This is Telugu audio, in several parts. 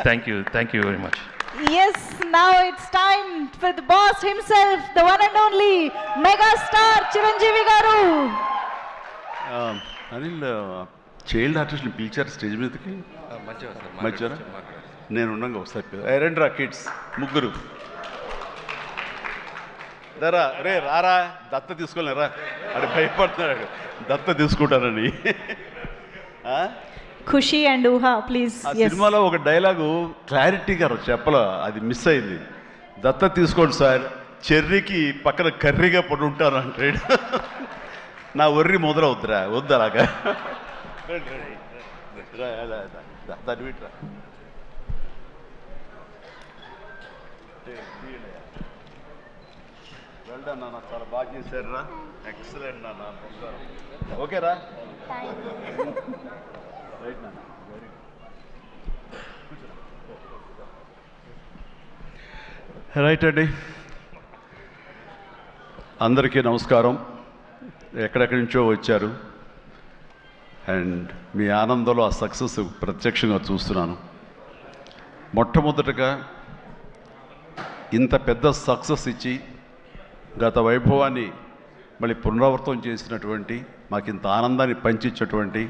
Thank you very much. Yes, now it's time for the boss himself, the one and only mega star Chiranjeevi garu. Anil child ఆర్టిస్ట్ని పిలిచారు స్టేజ్ మీదకి. మధ్యాహ్నం నేను ఉన్నాగా ఒకసారి రండి రా కిడ్స్ ముగ్గురు దరా రే రారా దత్త తీసుకోలేరా అది భయపడుతున్నాడు దత్త తీసుకుంటానని. ఖుషి అండ్ ఊహా ప్లీజ్. ఆ సినిమాలో ఒక డైలాగు క్లారిటీగా చెప్పలో అది మిస్ అయింది. దత్త తీసుకోండి సార్, చెర్రీకి పక్కన కర్రీగా పడి ఉంటాను అంటాడు. నా ఒర్రి మొదలవుద్దురా వద్దు అలాగా. వెల్డన్ నాన్న, చాలా బాగా చేశారు రా, ఎక్సలెంట్ నాన్న. ఓకేరా రైట్ నాన్న, వెరీ గుడ్. రైట్ అండి, అందరికీ నమస్కారం. ఎక్కడెక్కడి నుంచో వచ్చారు అండ్ మీ ఆనందంలో ఆ సక్సెస్ ప్రత్యక్షంగా చూస్తున్నాను. మొట్టమొదటగా ఇంత పెద్ద సక్సెస్ ఇచ్చి గత వైభవాన్ని మళ్ళీ పునరావృతం చేసినటువంటి, మాకు ఇంత ఆనందాన్ని పంచించేటువంటి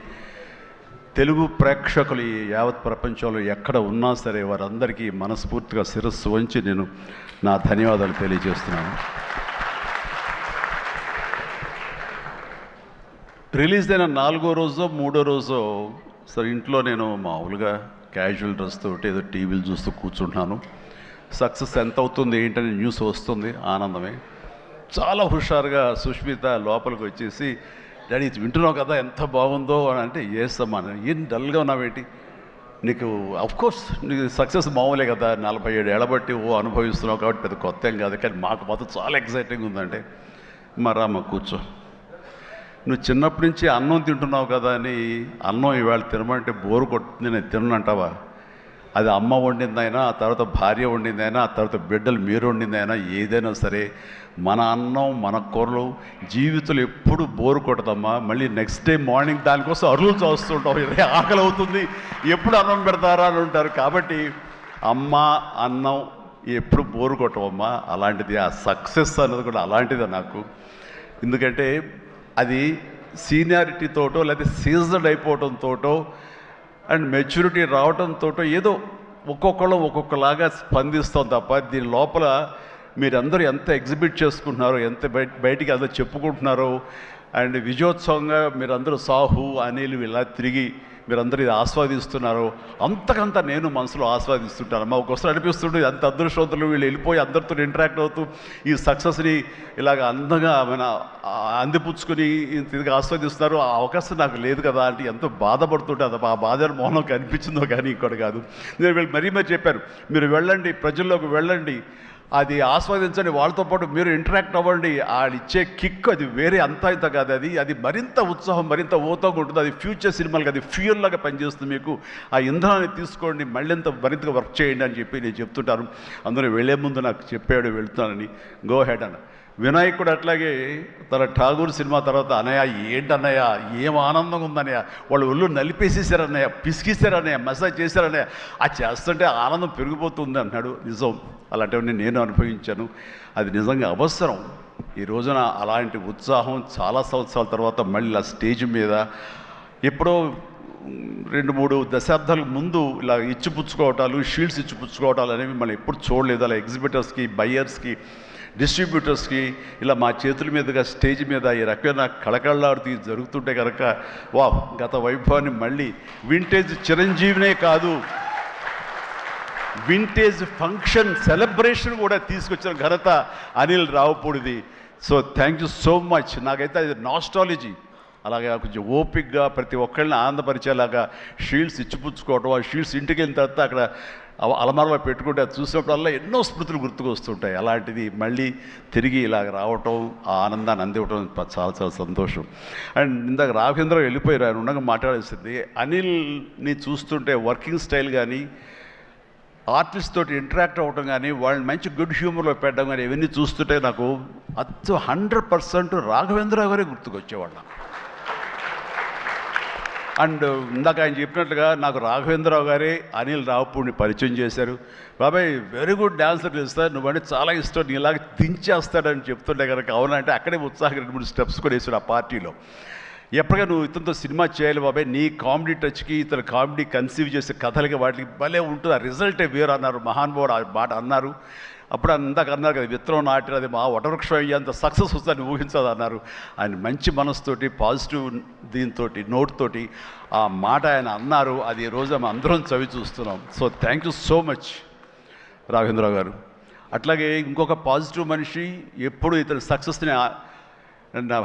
తెలుగు ప్రేక్షకులు ఈ యావత్ ప్రపంచంలో ఎక్కడ ఉన్నా సరే వారందరికీ మనస్ఫూర్తిగా శిరస్సు వంచి నేను నా ధన్యవాదాలు తెలియజేస్తున్నాను. రిలీజ్ అయిన 4వ రోజో 3వ రోజో సరే ఇంట్లో నేను మామూలుగా క్యాజువల్ డ్రెస్ తోటి ఏదో టీవీలు చూస్తూ కూర్చుంటున్నాను. సక్సెస్ ఎంత అవుతుంది ఏంటని న్యూస్ వస్తుంది, ఆనందమే. చాలా హుషారుగా సుష్మిత లోపలికి వచ్చేసి, డాడీ వింటున్నావు కదా ఎంత బాగుందో అని అంటే, ఏసమ్మా ఏం డల్గా ఉన్నావేంటి, నీకు అఫ్కోర్స్ నీకు సక్సెస్ మామూలే కదా, 47 ఏళ్ళ బట్టి అనుభవిస్తున్నావు కాబట్టి పెద్ద కొత్త ఏం కాదు, కానీ మాకు మాత్రం చాలా ఎక్సైటింగ్ ఉందంటే, మరమ్మ కూర్చో, నువ్వు చిన్నప్పటి నుంచి అన్నం తింటున్నావు కదా అని అన్నం ఈవేళ తినమంటే బోరు కొట్టింది నేను తినంటావా? అది అమ్మ వండిందైనా, ఆ తర్వాత భార్య వండిందైనా, ఆ తర్వాత బిడ్డలు మీరు వండిందైనా, ఏదైనా సరే మన అన్నం మన కూరలు జీవితంలో ఎప్పుడు బోరు కొట్టదమ్మా. మళ్ళీ నెక్స్ట్ డే మార్నింగ్ దానికోసం అరులు చూస్తుంటాం, ఇదే ఆకలి అవుతుంది, ఎప్పుడు అన్నం పెడతారా అని ఉంటారు. కాబట్టి అమ్మ అన్నం ఎప్పుడు బోరు కొట్టవమ్మా. అలాంటిది ఆ సక్సెస్ అన్నది కూడా అలాంటిదే నాకు. ఎందుకంటే అది సీనియారిటీతోటో లేకపోతే సీజన్ అయిపోవడంతోటో అండ్ మెచ్యూరిటీ రావడంతో ఏదో ఒక్కొక్కళ్ళు ఒక్కొక్కలాగా స్పందిస్తాం తప్ప, దీని లోపల మీరందరూ ఎంత ఎగ్జిబిట్ చేసుకుంటున్నారో, ఎంత బయటికి అందరూ చెప్పుకుంటున్నారో, అండ్ విజయోత్సవంగా మీరందరూ సాహు అనిల్ ఇలా తిరిగి మీరందరూ ఇది ఆస్వాదిస్తున్నారో, అంతకంతా నేను మనసులో ఆస్వాదిస్తుంటాను. ఒక్కోసారి అనిపిస్తుంటే అంత అదృష్టవంతులు వీళ్ళు వెళ్ళిపోయి అందరితో ఇంటరాక్ట్ అవుతూ ఈ సక్సెస్ని ఇలాగ అందంగా అందిపుచ్చుకొని ఇంతగా ఆస్వాదిస్తున్నారు. ఆ అవకాశం నాకు లేదు కదా అంటే ఎంతో బాధపడుతుంటే, అది ఆ బాధ మౌనం కనిపించిందో కానీ ఇంకోటి కాదు. నేను వీళ్ళు మరీ చెప్పాను, మీరు వెళ్ళండి, ప్రజల్లోకి వెళ్ళండి, అది ఆస్వాదించండి, వాళ్ళతో పాటు మీరు ఇంటరాక్ట్ అవ్వండి, ఇచ్చే కిక్ అది వేరే అంతా ఇంత కాదు, అది మరింత ఉత్సాహం మరింత ఊతంగా ఉంటుంది. అది ఫ్యూచర్ సినిమాలకు అది ఫ్యూయల్ లాగా పనిచేస్తుంది. మీకు ఆ ఇంధనాన్ని తీసుకోండి, మళ్ళీ మరింతగా వర్క్ చేయండి అని చెప్పి నేను చెప్తుంటాను. అందులో వెళ్ళే ముందు నాకు చెప్పాడు వెళ్తానని, గో హెడ్ అన్న. వినాయక్ కూడా అట్లాగే తన ఠాగూర్ సినిమా తర్వాత, అన్నయ్య ఏంటన్నయ్య ఏం ఆనందంగా ఉందన్నయ్య, వాళ్ళు ఒళ్ళు నలిపేసేసారన్నయ్య, పిసికిసారన్నయ్య, మసాజ్ చేశారన్నయ్య, అది చేస్తుంటే ఆనందం పెరిగిపోతుంది అన్నాడు. నిజం, అలాంటివన్నీ నేను అనుభవించాను. అది నిజంగా అవసరం. ఈ రోజున అలాంటి ఉత్సాహం చాలా సంవత్సరాల తర్వాత మళ్ళీ ఆ స్టేజ్ మీద ఎప్పుడో 2-3 దశాబ్దాల ముందు ఇలా ఇచ్చిపుచ్చుకోవటాలు, షీల్డ్స్ ఇచ్చిపుచ్చుకోవటాలు అనేవి మనం ఎప్పుడు చూడలేదు. అలా ఎగ్జిబిటర్స్కి, బయ్యర్స్కి, డిస్ట్రిబ్యూటర్స్కి ఇలా మా చేతుల మీదుగా స్టేజ్ మీద ఈ రకమైన కళకళలాడుతూ జరుగుతుంటే కనుక గత వైభవాన్ని మళ్ళీ వింటేజ్ చిరంజీవినే కాదు, వింటేజ్ ఫంక్షన్ సెలబ్రేషన్ కూడా తీసుకొచ్చిన ఘనత అనిల్ రావుపూడిది. So thank you so much. నాకైతే అది నాస్టాలజీ. అలాగే కొంచెం ఓపిక్గా ప్రతి ఒక్కళ్ళని ఆనందపరిచేలాగా షీల్డ్స్ ఇచ్చిపుచ్చుకోవటం, ఆ షీల్డ్స్ ఇంటికి వెళ్ళిన తర్వాత అక్కడ అలమారలో పెట్టుకుంటే అది చూసినప్పుడల్లా ఎన్నో స్మృతులు గుర్తుకు వస్తుంటాయి. అలాంటిది మళ్ళీ తిరిగి ఇలాగ రావటం, ఆ ఆనందాన్ని అందివ్వటం చాలా చాలా సంతోషం. అండ్ ఇందాక రాఘవేంద్ర వెళ్ళిపోయారు, ఆయన ఉండగా మాట్లాడేసింది. అనిల్ని చూస్తుంటే వర్కింగ్ స్టైల్ కానీ, ఆర్టిస్ట్ తోటి ఇంటరాక్ట్ అవ్వటం కానీ, వాళ్ళని మంచి గుడ్ హ్యూమర్లో పెట్టడం కానీ, ఇవన్నీ చూస్తుంటే నాకు 100% రాఘవేంద్ర గారే గుర్తుకొచ్చేవాళ్ళం. అండ్ ఇందాక ఆయన చెప్పినట్లుగా నాకు రాఘవేంద్రరావు గారే అనిల్ రావుపూడిని పరిచయం చేశారు. బాబాయ్ వెరీ గుడ్ డాన్సర్ తెలుస్తా, నువ్వంటే చాలా ఇష్టం, నీలాగా దించేస్తాడని చెప్తుంటే కనుక అవునంటే అక్కడే ఉత్సాహం 2-3 స్టెప్స్ కూడా వేసాడు ఆ పార్టీలో. ఎప్పటిగా నువ్వు ఇతనితో సినిమా చేయాలి బాబాయ్, నీ కామెడీ టచ్కి ఇతను కామెడీ కన్సీవ్ చేసే కథలకి వాటికి భలే ఉంటుంది, ఆ రిజల్టే వేరు అన్నారు. మహానుభావుడు ఆ మాట అన్నారు. అప్పుడు అందాక అన్నారు కదా, విత్తనం నాటినది మా వటవృక్షం అయ్యేంత సక్సెస్ వస్తుందని ఊహించదు అన్నారు. ఆయన మంచి మనసుతోటి పాజిటివ్ దీంతో నోట్తోటి ఆ మాట ఆయన అన్నారు. అది ఈ రోజు మేము అందరం చవి చూస్తున్నాం. So thank you so much Raghavendra Rao గారు. అట్లాగే ఇంకొక పాజిటివ్ మనిషి, ఎప్పుడు ఇతని సక్సెస్ని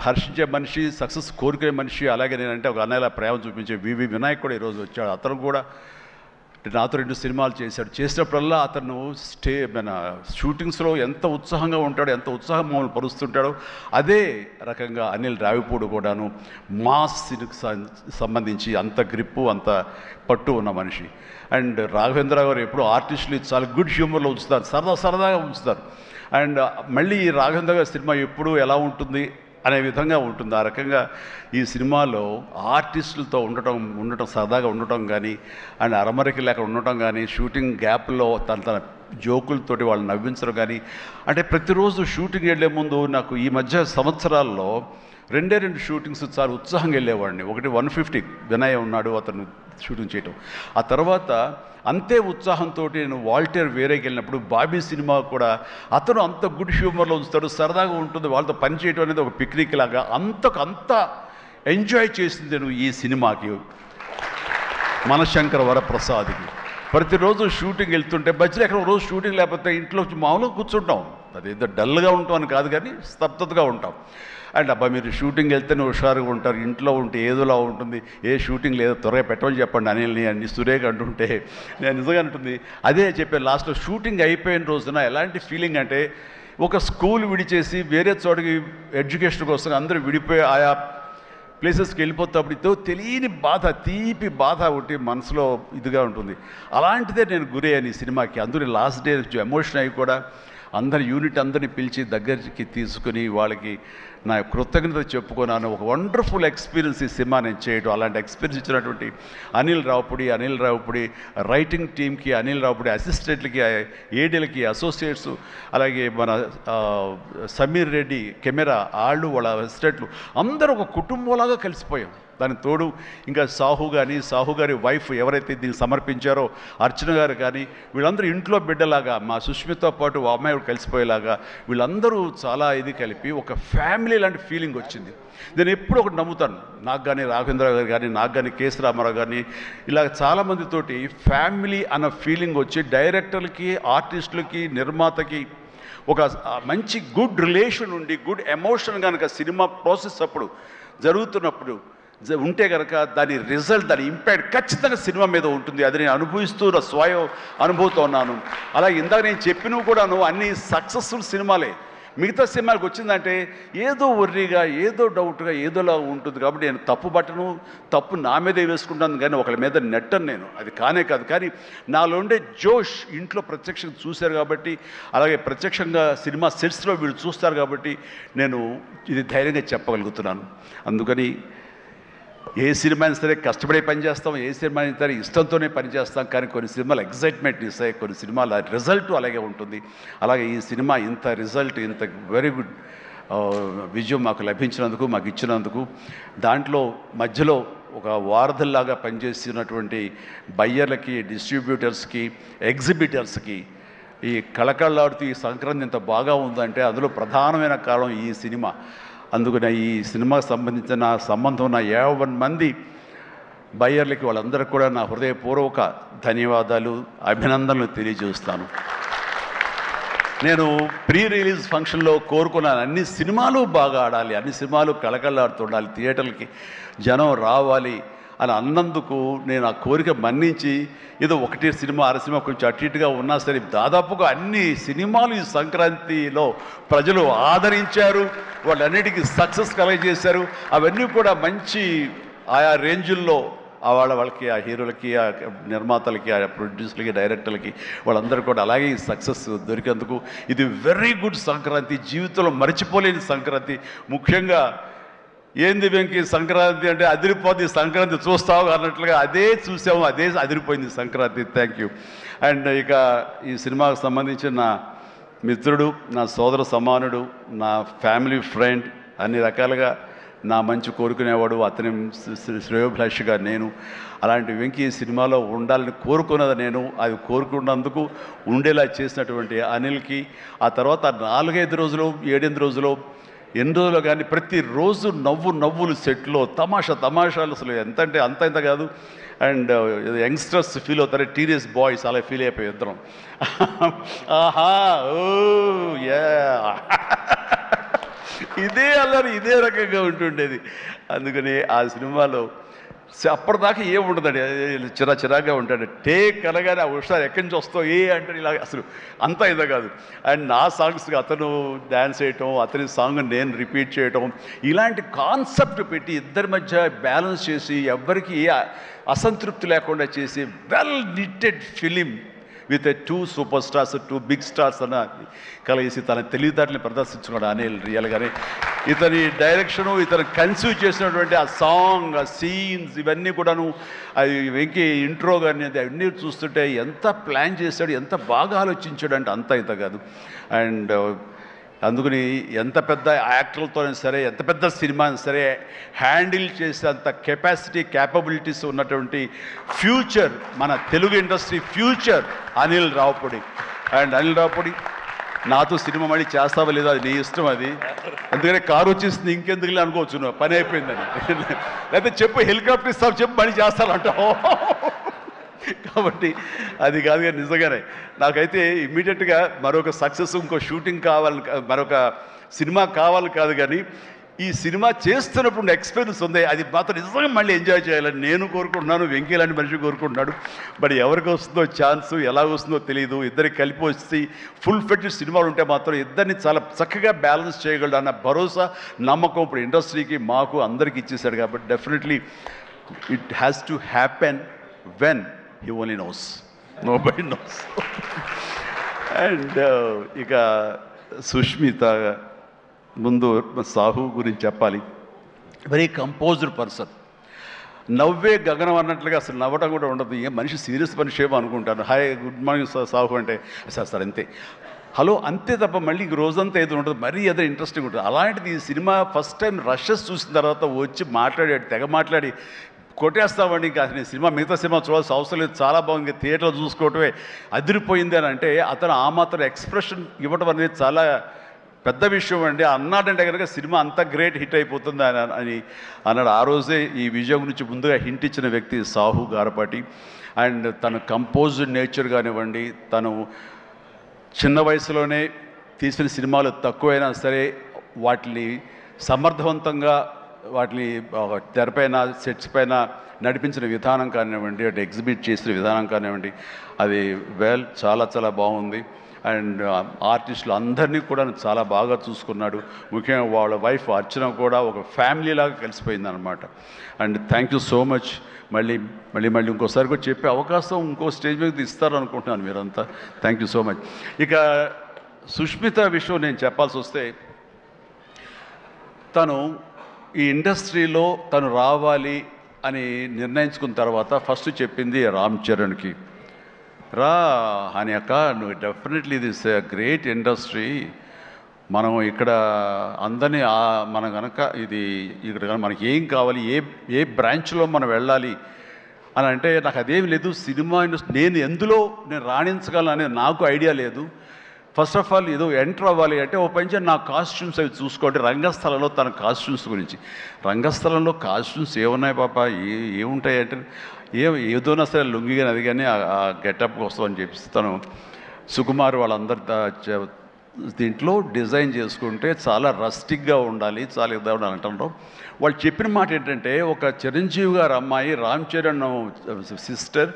హర్షించే మనిషి, సక్సెస్ కోరుకునే మనిషి. అలాగే నేనంటే ఒక అన్నయ్యలా ప్రేమ చూపించే వివి వినాయక్ కూడా ఈరోజు వచ్చాడు. అతను కూడా నాతో 2 సినిమాలు చేశాడు. చేసినప్పుడల్లా అతను మన షూటింగ్స్లో ఎంత ఉత్సాహంగా ఉంటాడో, ఎంత ఉత్సాహం మమ్మల్ని పరుస్తుంటాడో అదే రకంగా అనిల్ రావిపూడి కూడాను మాస్కి సంబంధించి అంత గ్రిప్పు, అంత పట్టు ఉన్న మనిషి. అండ్ రాఘవేంద్ర గారు ఎప్పుడు ఆర్టిస్టులు చాలా గుడ్ హ్యూమర్లో ఉంచుతారు, సరదాగా ఉంచుతారు. అండ్ మళ్ళీ ఈ రాఘవేంద్ర గారి సినిమా ఎప్పుడు ఎలా ఉంటుంది అనే విధంగా ఉంటుంది. ఆ రకంగా ఈ సినిమాలో ఆర్టిస్టులతో ఉండటం సరదాగా ఉండటం కానీ, అండ్ అరమరికి లేక ఉండటం కానీ, షూటింగ్ గ్యాప్లో తన జోకులతోటి వాళ్ళు నవ్వించడం కానీ, అంటే ప్రతిరోజు షూటింగ్ వెళ్ళే ముందు నాకు ఈ మధ్య సంవత్సరాల్లో 2 షూటింగ్స్ చాలా ఉత్సాహంగా వెళ్ళేవాడిని. ఒకటి 150 వినయ్ ఉన్నాడు, అతను షూటింగ్ చేయటం. ఆ తర్వాత అంతే ఉత్సాహంతో నేను వాల్టర్ వేరేకి వెళ్ళినప్పుడు బాబీ సినిమా కూడా అతను అంత గుడ్ హ్యూమర్లో ఉంచుతాడు, సరదాగా ఉంటుంది. వాళ్ళతో పని చేయడం అనేది ఒక పిక్నిక్ లాగా అంత ఎంజాయ్ చేసింది నేను ఈ సినిమాకి. మనశంకర వరప్రసాద్కి ప్రతిరోజు షూటింగ్ వెళ్తుంటే మధ్యలో ఎక్కడ రోజు షూటింగ్ లేకపోతే ఇంట్లో మామూలుగా కూర్చుంటాం, అదేదో డల్గా ఉంటాం అని కాదు కానీ స్తబ్దతగా ఉంటాం. అండ్ అబ్బా మీరు షూటింగ్ వెళ్తేనే హుషారుగా ఉంటారు, ఇంట్లో ఉంటే ఏదోలా ఉంటుంది, ఏ షూటింగ్ లేదో త్వరగా పెట్టమని చెప్పండి అనిల్ని అన్ని సురేఖ అంటుంటే నేను నిజంగా అంటుంది. అదే చెప్పాను లాస్ట్లో షూటింగ్ అయిపోయిన రోజున ఎలాంటి ఫీలింగ్ అంటే ఒక స్కూల్ విడిచేసి వేరే చోటకి ఎడ్యుకేషన్ కోసం అందరూ విడిపోయి ఆయా ప్లేసెస్కి వెళ్ళిపోతేప్పుడు తెలియని బాధ, తీపి బాధ ఒకటి మనసులో ఇదిగా ఉంటుంది. అలాంటిదే నేను గురయ్యాను ఈ సినిమాకి. అందరూ లాస్ట్ డే ఎమోషన్ అయ్యి కూడా అందరి యూనిట్ అందరినీ పిలిచి దగ్గరికి తీసుకుని వాళ్ళకి నా కృతజ్ఞత చెప్పుకున్నాను. ఒక వండర్ఫుల్ ఎక్స్పీరియన్స్ ఈ సినిమా నేను చేయడం. అలాంటి ఎక్స్పీరియన్స్ ఇచ్చినటువంటి అనిల్ రావుపూడి రైటింగ్ టీమ్కి, అనిల్ రావుపూడి అసిస్టెంట్లకి, ఏడీలకి, అసోసియేట్స్, అలాగే మన సమీర్ రెడ్డి కెమెరా వాళ్ళు, వాళ్ళ అసిస్టెంట్లు అందరూ ఒక కుటుంబంలాగా కలిసిపోయాం. దానికి తోడు ఇంకా సాహు గారి వైఫ్ ఎవరైతే దీన్ని సమర్పించారో అర్చన గారు కానీ, వీళ్ళందరూ ఇంట్లో బిడ్డలాగా మా సుష్మితో పాటు ఆ అమ్మాయి కలిసిపోయేలాగా వీళ్ళందరూ చాలా ఇది కలిపి ఒక ఫ్యామిలీ లాంటి ఫీలింగ్ వచ్చింది. నేను ఎప్పుడు ఒకటి నమ్ముతాను, నాకు కానీ రాఘవేంద్ర గారు కానీ, నాకు కానీ కేసీ రామారావు కానీ, ఇలా చాలామందితోటి ఫ్యామిలీ అన్న ఫీలింగ్ వచ్చి డైరెక్టర్లకి, ఆర్టిస్టులకి, నిర్మాతకి ఒక మంచి గుడ్ రిలేషన్ ఉండి, గుడ్ ఎమోషన్ కనుక సినిమా ప్రాసెస్ అప్పుడు జరుగుతున్నప్పుడు ఉంటే కనుక దాని రిజల్ట్, దాని ఇంపాక్ట్ ఖచ్చితంగా సినిమా మీద ఉంటుంది. అది నేను అనుభవిస్తూ స్వయం అనుభూతో ఉన్నాను. అలాగే ఇందాక నేను చెప్పినవి కూడాను అన్ని సక్సెస్ఫుల్ సినిమాలే. మిగతా సినిమాలకు వచ్చిందంటే ఏదో వర్రీగా, ఏదో డౌట్గా, ఏదోలా ఉంటుంది. కాబట్టి నేను తప్పు నా మీదే వేసుకుంటాను కానీ ఒకళ్ళ మీద నెట్టను నేను, అది కానే కాదు. కానీ నాలో ఉండే జోష్ ఇంట్లో ప్రత్యక్షంగా చూశారు కాబట్టి, అలాగే ప్రత్యక్షంగా సినిమా సెట్స్లో వీళ్ళు చూస్తారు కాబట్టి నేను ఇది ధైర్యంగా చెప్పగలుగుతున్నాను. అందుకని ఏ సినిమా అయినా సరే కష్టపడే పనిచేస్తాం, ఏ సినిమా అయినా సరే ఇష్టంతోనే పనిచేస్తాం. కానీ కొన్ని సినిమాలు ఎగ్జైట్మెంట్ ఇస్తాయి, కొన్ని సినిమాల రిజల్ట్ అలాగే ఉంటుంది. అలాగే ఈ సినిమా ఇంత రిజల్ట్, ఇంత వెరీ గుడ్ విజయం మాకు లభించినందుకు, మాకు ఇచ్చినందుకు, దాంట్లో మధ్యలో ఒక వారధల్లాగా పనిచేస్తున్నటువంటి బయ్యర్లకి, డిస్ట్రిబ్యూటర్స్కి, ఎగ్జిబిటర్స్కి ఈ కళకళలాడుతూ ఈ సంక్రాంతి ఇంత బాగా ఉందంటే అందులో ప్రధానమైన కారణం ఈ సినిమా. అందుకని ఈ సినిమాకు సంబంధించిన సంబంధం ఉన్న 50 మంది బయ్యర్లకి, వాళ్ళందరికీ కూడా నా హృదయపూర్వక ధన్యవాదాలు, అభినందనలు తెలియజేస్తాను. నేను ప్రీ రిలీజ్ ఫంక్షన్లో కోరుకున్నాను అన్ని సినిమాలు బాగా ఆడాలి, అన్ని సినిమాలు కళకళలాడుతుండాలి, థియేటర్లకి జనం రావాలి అని అన్నందుకు నేను ఆ కోరిక మన్నించి ఏదో 1 సినిమా 6 సినిమా కొంచెం అటు ఇటుగా ఉన్నా సరే దాదాపుగా అన్ని సినిమాలు ఈ సంక్రాంతిలో ప్రజలు ఆదరించారు, వాళ్ళన్నిటికీ సక్సెస్ కలగజేశారు. అవన్నీ కూడా మంచి ఆయా రేంజుల్లో వాళ్ళకి, ఆ హీరోలకి, ఆ నిర్మాతలకి, ఆ ప్రొడ్యూసర్లకి, డైరెక్టర్లకి వాళ్ళందరూ కూడా అలాగే ఈ సక్సెస్ దొరికేందుకు ఇది వెరీ గుడ్ సంక్రాంతి, జీవితంలో మర్చిపోలేని సంక్రాంతి. ముఖ్యంగా ఏంది వెంకీ సంక్రాంతి అంటే అదిరిపోద్ది సంక్రాంతి చూస్తావు అన్నట్లుగా అదే చూసాము, అదే అదిరిపోయింది సంక్రాంతి. Thank you. అండ్ ఇక ఈ సినిమాకు సంబంధించిన నా మిత్రుడు, నా సోదర సమానుడు, నా ఫ్యామిలీ ఫ్రెండ్, అన్ని రకాలుగా నా మంచి కోరుకునేవాడు, అతని శ్రేయోభిలాషిగా నేను. అలాంటి వెంకీ సినిమాలో ఉండాలని కోరుకున్నది నేను, అది కోరుకున్నందుకు ఉండేలా చేసినటువంటి అనిల్కి, ఆ తర్వాత 4-5 రోజులు 7-8 రోజులు ఎన్ని రోజులు కానీ ప్రతిరోజు నవ్వులు సెట్లో తమాషాలు అసలు ఎంత అంటే అంత కాదు. అండ్ యంగ్స్టర్స్ ఫీల్ అవుతారు, టీనేజ్ బాయ్స్ అలా ఫీల్ అయిపోయి ఇద్దరం. ఆహా ఓ యా ఇదే అల్లరి ఇదే రకంగా ఉంటుండేది. అందుకని ఆ సినిమాలో అప్పటిదాకా ఏముండదండి, చిరాగా ఉంటాడు. టేక్ అనగానే ఆ హుషారు ఎక్కడి నుంచి వస్తావు అంటే ఇలా అసలు అంతా ఇదే కాదు. అండ్ నా సాంగ్స్కి అతను డ్యాన్స్ చేయటం, అతని సాంగ్ నేను రిపీట్ చేయటం, ఇలాంటి కాన్సెప్ట్ పెట్టి ఇద్దరి మధ్య బ్యాలెన్స్ చేసి ఎవ్వరికి ఏ అసంతృప్తి లేకుండా చేసి well knitted film with 2 superstars, 2 big stars అన్న కలిసి తన తెలివితేటని ప్రదర్శించుకున్నాడు అనిల్ రియల్గానే. ఇతని డైరెక్షను, ఇతను కన్సీవ్ చేసినటువంటి ఆ సాంగ్, ఆ సీన్స్, ఇవన్నీ కూడాను అది వెంకీ ఇంట్రో కానీ అవన్నీ చూస్తుంటే ఎంత ప్లాన్ చేశాడు, ఎంత బాగా ఆలోచించాడు అంటే అంత ఇంత కాదు. అండ్ అందుకని ఎంత పెద్ద యాక్టర్లతోనే సరే, ఎంత పెద్ద సినిమాని సరే హ్యాండిల్ చేసేంత కెపాసిటీ, క్యాపబిలిటీస్ ఉన్నటువంటి ఫ్యూచర్, మన Telugu industry future Anil Ravipudi. And Anil Ravipudi నాతో సినిమా మళ్ళీ చేస్తావా లేదా అది నీ ఇష్టం, అది అందుకనే కారు వచ్చేసింది ఇంకెందుకులే అనుకోవచ్చు, నువ్వు పని అయిపోయిందని. లేకపోతే చెప్పు హెలికాప్టర్ ఇస్తావు, చెప్పు మళ్ళీ చేస్తానంటావు. కాబట్టి అది కాదు. కానీ నిజంగానే నాకైతే ఇమ్మీడియట్గా మరొక సక్సెస్, ఇంకో షూటింగ్ కావాలి, మరొక సినిమా కావాలి కాదు, కానీ ఈ సినిమా చేస్తున్నప్పుడు ఎక్స్పీరియన్స్ ఉంది, అది మాత్రం నిజంగా మళ్ళీ ఎంజాయ్ చేయాలని నేను కోరుకుంటున్నాను, వెంకీ లాంటి మనిషి కోరుకుంటున్నాడు. బట్ ఎవరికి వస్తుందో ఛాన్స్, ఎలా వస్తుందో తెలియదు. ఇద్దరికి కలిపి వచ్చి ఫుల్ ఫెడ్జెడ్ సినిమాలు ఉంటే మాత్రం ఇద్దరిని చాలా చక్కగా బ్యాలెన్స్ చేయగలడు అన్న భరోసా, నమ్మకం ఇప్పుడు ఇండస్ట్రీకి, మాకు అందరికి ఇచ్చేసాడు. కాబట్టి definitely it has to happen when he only knows, nobody knows. And ఇక సుష్మిత ముందు సాహు గురించి చెప్పాలి. వెరీ కంపోజ్డ్ పర్సన్, నవ్వే గగనం అన్నట్లుగా అసలు నవ్వడం కూడా ఉండదు. ఏ మనిషి సీరియస్ మనిషి ఏమో అనుకుంటాను. హాయ్ గుడ్ మార్నింగ్ సాహు అంటే సార్ అంతే, హలో అంతే తప్ప మళ్ళీ రోజంతా ఏదో ఉంటుంది, మరీ ఏదో ఇంట్రెస్టింగ్ ఉంటుంది. అలాంటిది ఈ సినిమా ఫస్ట్ టైం రషెస్ చూసిన తర్వాత వచ్చి మాట్లాడాడు, తెగ మాట్లాడి కొట్టేస్తామండి. ఇంకా నేను సినిమా మిగతా సినిమా చూడాల్సిన అవసరం లేదు, చాలా బాగుంది, థియేటర్లో చూసుకోవటమే అదిరిపోయింది అని అంటే అతను ఆ మాత్రం ఎక్స్ప్రెషన్ ఇవ్వడం అనేది చాలా పెద్ద విషయం అండి. అన్నాడంటే కనుక సినిమా అంత గ్రేట్ హిట్ అయిపోతుంది అని అన్నాడు. ఆ రోజే ఈ విజయం గురించి ముందుగా హింట్ ఇచ్చిన వ్యక్తి సాహు గారపాటి. అండ్ తన కంపోజ్డ్ నేచర్ కానివ్వండి, తను చిన్న వయసులోనే తీసిన సినిమాలు తక్కువైనా సరే వాటిని సమర్థవంతంగా వాటిని తెరపైన సెట్స్ పైన నడిపించిన విధానం కానివ్వండి, అటు ఎగ్జిబిట్ చేసిన విధానం కానివ్వండి, అది చాలా చాలా బాగుంది. అండ్ ఆర్టిస్టులు అందరినీ కూడా చాలా బాగా చూసుకున్నాడు. ముఖ్యంగా వాళ్ళ వైఫ్ అర్చన కూడా ఒక ఫ్యామిలీలాగా కలిసిపోయింది అనమాట. And thank you so much. మళ్ళీ ఇంకోసారి కూడా చెప్పే అవకాశం ఇంకో స్టేజ్ మీద ఇస్తారు అనుకుంటున్నాను మీరంతా. Thank you so much. ఇక సుష్మిత విషయం నేను చెప్పాల్సి వస్తే, తను ఈ ఇండస్ట్రీలో తను రావాలి అని నిర్ణయించుకున్న తర్వాత ఫస్ట్ చెప్పింది రామ్ చరణ్కి, రా అని అక్క, నువ్వు డెఫినెట్లీ దిస్ గ్రేట్ ఇండస్ట్రీ, మనం ఇక్కడ అందరినీ మనం కనుక ఇది ఇక్కడ మనకి ఏం కావాలి, ఏ బ్రాంచ్లో మనం వెళ్ళాలి అని అంటే నాకు అదేమి లేదు. సినిమా ఇండస్ట్రీ నేను రాణించగలను అనేది నాకు ఐడియా లేదు. ఫస్ట్ ఆఫ్ ఆల్ ఏదో ఎంటర్ అవ్వాలి అంటే ఓ పని నా కాస్ట్యూమ్స్ అవి చూసుకోండి. రంగస్థలంలో తన కాస్ట్యూమ్స్ గురించి, రంగస్థలంలో కాస్ట్యూమ్స్ ఏమున్నాయి పాప, ఏముంటాయి అంటే ఏదోనా సరే లుంగి కానీ అది కానీ ఆ గెటప్ కోసం అని చెప్పి తను సుకుమార్ వాళ్ళందరి దీంట్లో డిజైన్ చేసుకుంటే చాలా రస్టిక్గా ఉండాలి, చాలా ఇద్దా ఉండాలి అంటారు. వాళ్ళు చెప్పిన మాట ఏంటంటే, ఒక చిరంజీవి గారు అమ్మాయి రామ్ చరణ్ సిస్టర్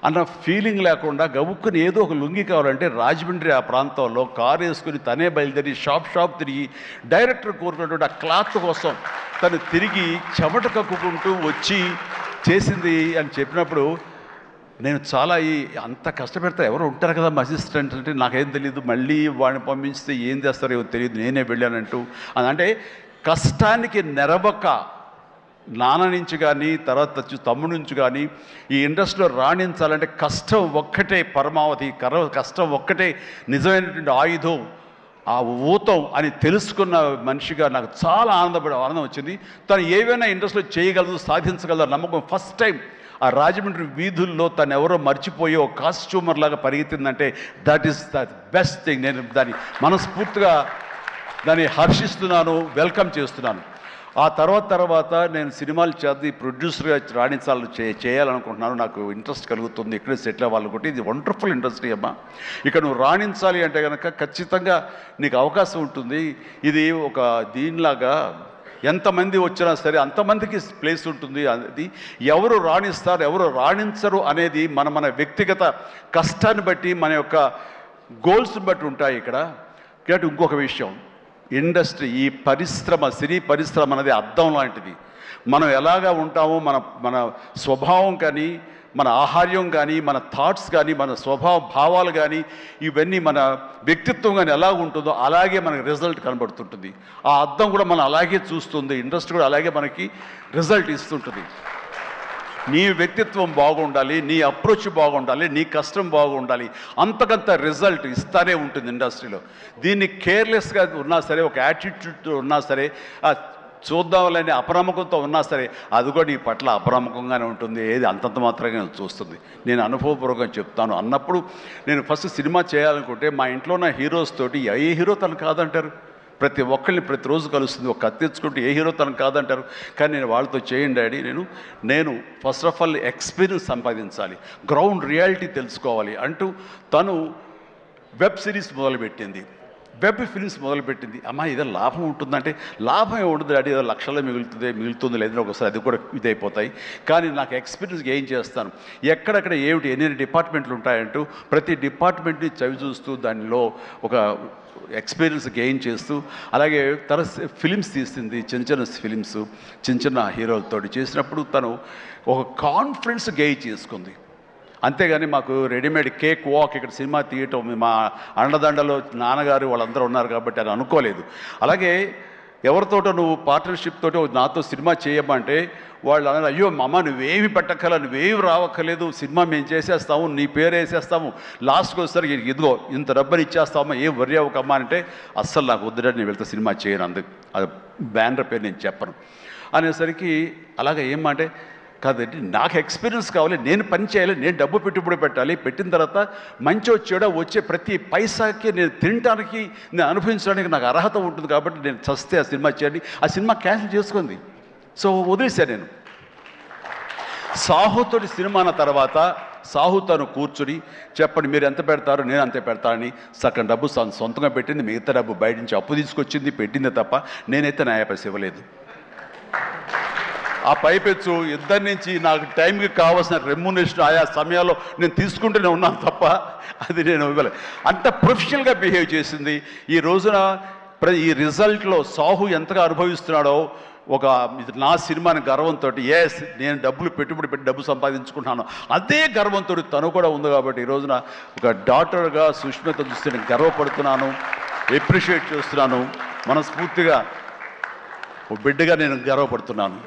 అన్న ఫీలింగ్ లేకుండా గబుక్కుని ఏదో ఒక లుంగి కావాలంటే రాజమండ్రి ఆ ప్రాంతంలో కారు వేసుకుని తనే బయలుదేరి షాప్ తిరిగి డైరెక్టర్ కోరుకున్నటువంటి ఆ క్లాత్ కోసం తను తిరిగి చెమట కక్కుకుంటూ వచ్చి చేసింది అని చెప్పినప్పుడు నేను చాలా అంత కష్టపెడతా ఎవరు ఉంటారు కదా మా అసిస్టెంట్ అంటే నాకేం తెలియదు, మళ్ళీ వాడిని పంపించితే ఏం చేస్తారో ఏమో తెలియదు, నేనే వెళ్ళానంటూ. అంటే కష్టానికి నెరవక నాన్న నుంచి కానీ తర్వాత తమ్ముడి నుంచి కానీ ఈ ఇండస్ట్రీలో రాణించాలంటే కష్టం ఒక్కటే పరమావధి, కష్టం ఒక్కటే నిజమైనటువంటి ఆయుధం, ఆ ఊతం అని తెలుసుకున్న మనిషిగా నాకు చాలా ఆనందం వచ్చింది. తను ఏవైనా ఇండస్ట్రీలో చేయగలదు, సాధించగలదు నమ్మకం. ఫస్ట్ టైం ఆ రాజమండ్రి వీధుల్లో తను ఎవరో మర్చిపోయి ఒక కాస్ట్యూమర్ లాగా పరిగెత్తిందంటే that is the best thing. నేను దాన్ని మనస్ఫూర్తిగా దాన్ని హర్షిస్తున్నాను, వెల్కమ్ చేస్తున్నాను. ఆ తర్వాత నేను సినిమాలు చేసి ప్రొడ్యూసర్గా చేయాలనుకుంటున్నాను. నాకు ఇంట్రెస్ట్ కలుగుతుంది, ఇక్కడే సెటిల్ అవ్వాలనుకుంటే. ఇది వండర్ఫుల్ ఇండస్ట్రీ అమ్మా. ఇక్కడ నువ్వు రాణించాలి అంటే కనుక ఖచ్చితంగా నీకు అవకాశం ఉంటుంది. ఇది ఒక దీనిలాగా ఎంతమంది వచ్చినా సరే అంతమందికి ప్లేస్ ఉంటుంది. అది ఎవరు రాణిస్తారు ఎవరు రాణించరు అనేది మన వ్యక్తిగత కష్టాన్ని బట్టి, మన యొక్క గోల్స్ని బట్టి ఉంటాయి ఇక్కడ. కాబట్టి ఇంకొక విషయం, ఇండస్ట్రీ, ఈ పరిశ్రమ, సినీ పరిశ్రమ అనేది అద్దం లాంటిది. మనం ఎలాగా ఉంటామో మన స్వభావం కానీ, మన ఆహార్యం కానీ, మన థాట్స్ కానీ, మన స్వభావ భావాలు కానీ, ఇవన్నీ మన వ్యక్తిత్వం కానీ ఎలా ఉంటుందో అలాగే మనకి రిజల్ట్ కనబడుతుంటుంది. ఆ అద్దం కూడా మనం అలాగే చూస్తుంది, ఇండస్ట్రీ కూడా అలాగే మనకి రిజల్ట్ ఇస్తుంటుంది. నీ వ్యక్తిత్వం బాగుండాలి, నీ అప్రోచ్ బాగుండాలి, నీ కష్టం బాగుండాలి, అంతకంత రిజల్ట్ ఇస్తానే ఉంటుంది ఇండస్ట్రీలో. దీన్ని కేర్లెస్గా ఉన్నా సరే, ఒక యాటిట్యూడ్తో ఉన్నా సరే, చూద్దామని అపనమ్మకంతో ఉన్నా సరే, అది కూడా నీ పట్ల అపనమ్మకంగానే ఉంటుంది. ఏది అంతంత మాత్రంగా చూస్తుంది. నేను అనుభవపూర్వకంగా చెప్తాను. అన్నప్పుడు నేను ఫస్ట్ సినిమా చేయాలనుకుంటే మా ఇంట్లో ఉన్న హీరోస్ తోటి ఏ హీరో తను కాదంటారు. ప్రతి ఒక్కరిని ప్రతిరోజు కలుస్తుంది. ఒక కత్తి తెచ్చుకుంటే ఏ హీరో తనకు కాదంటారు. కానీ నేను వాళ్ళతో చేయండి డాడీ, నేను ఫస్ట్ ఆఫ్ ఆల్ ఎక్స్పీరియన్స్ సంపాదించాలి, గ్రౌండ్ రియాలిటీ తెలుసుకోవాలి అంటూ తను వెబ్ సిరీస్ మొదలుపెట్టింది, వెబ్ ఫిల్మ్స్ మొదలుపెట్టింది. అమ్మా ఇదే లాభం ఉంటుందంటే, లాభం ఉండదు డాడీ, ఏదో లక్షల్లో మిగులుతుంది లేదని ఒకసారి అది కూడా ఇదైపోతాయి. కానీ నాకు ఎక్స్పీరియన్స్ గెయిన్ చేస్తాను, ఎక్కడెక్కడ ఏమిటి ఎన్ని డిపార్ట్మెంట్లు ఉంటాయంటూ ప్రతి డిపార్ట్మెంట్ని చవి చూస్తూ దానిలో ఒక ఎక్స్పీరియన్స్ గెయిన్ చేస్తూ, అలాగే ఫిలిమ్స్ తీసింది, చిన్న ఫిలిమ్స్ చిన్న హీరోలతో చేసినప్పుడు తను ఒక కాన్ఫిడెన్స్ గెయిన్ చేసుకుంది. అంతేగాని మాకు రెడీమేడ్ కేక్ వాక్ ఇక్కడ సినిమా తీయటం, మా అండదండలో నాన్నగారు వాళ్ళందరూ ఉన్నారు కాబట్టి అని అనుకోలేదు. అలాగే ఎవరితోటో నువ్వు పార్ట్నర్షిప్ తోటి నాతో సినిమా చేయమంటే వాళ్ళు అన్నారు, అయ్యో అమ్మ నువ్వేమి పెట్టక్కల, నువ్వేమి రావక్కర్లేదు, సినిమా మేము చేసేస్తాము, నీ పేరు వేసేస్తాము, లాస్ట్కి వస్తారు ఇదిగో ఇంత డబ్బని ఇచ్చేస్తామా, ఏం వర్రీ అవ్వకమ్మా అంటే, అస్సలు నాకు వద్దుడని నేను వెళ్తే సినిమా చేయను, అందుకు అది బ్యానర్ పేరు నేను చెప్పను అనేసరికి, అలాగే ఏమంటే కాదండి నాకు ఎక్స్పీరియన్స్ కావాలి, నేను పని చేయాలి, నేను డబ్బు పెట్టుబడి పెట్టాలి, పెట్టిన తర్వాత మంచి వచ్చేడా వచ్చే ప్రతి పైసాకి నేను తినడానికి, నేను అనుభవించడానికి నాకు అర్హత ఉంటుంది కాబట్టి నేను చస్తే ఆ సినిమా చేయండి. ఆ సినిమా క్యాన్సిల్ చేసుకుంది. సో వదిలేశాను నేను. సాహుతోటి సినిమా అన్న తర్వాత సాహు తను కూర్చుని చెప్పండి మీరు ఎంత పెడతారు, నేను అంతే పెడతానని సగం డబ్బు సొంతంగా పెట్టింది, మిగతా డబ్బు బయట నుంచి అప్పు తీసుకొచ్చింది, పెట్టిందే తప్ప నేనైతే న్యాయ పైస ఇవ్వలేదు. ఆ పైపెచ్చు ఇద్దరి నుంచి నాకు టైంకి కావాల్సిన రెమ్యునరేషన్ ఆయా సమయాల్లో నేను తీసుకుంటూనే ఉన్నాను తప్ప అది నేను ఇవ్వలేదు. అంత ప్రొఫెషనల్గా బిహేవ్ చేసింది. ఈ రోజున ఈ రిజల్ట్లో సాహు ఎంతగా అనుభవిస్తున్నాడో, ఒక నా సినిమాని గర్వంతో, ఎస్ నేను పెట్టుబడి పెట్టి డబ్బు సంపాదించుకుంటున్నాను అదే గర్వంతో తను కూడా ఉంది. కాబట్టి ఈ రోజున ఒక డాటర్గా సుష్మిత చూస్తే నేను గర్వపడుతున్నాను, ఎప్రిషియేట్ చేస్తున్నాను, మనస్ఫూర్తిగా ఓ బిడ్డగా నేను గర్వపడుతున్నాను.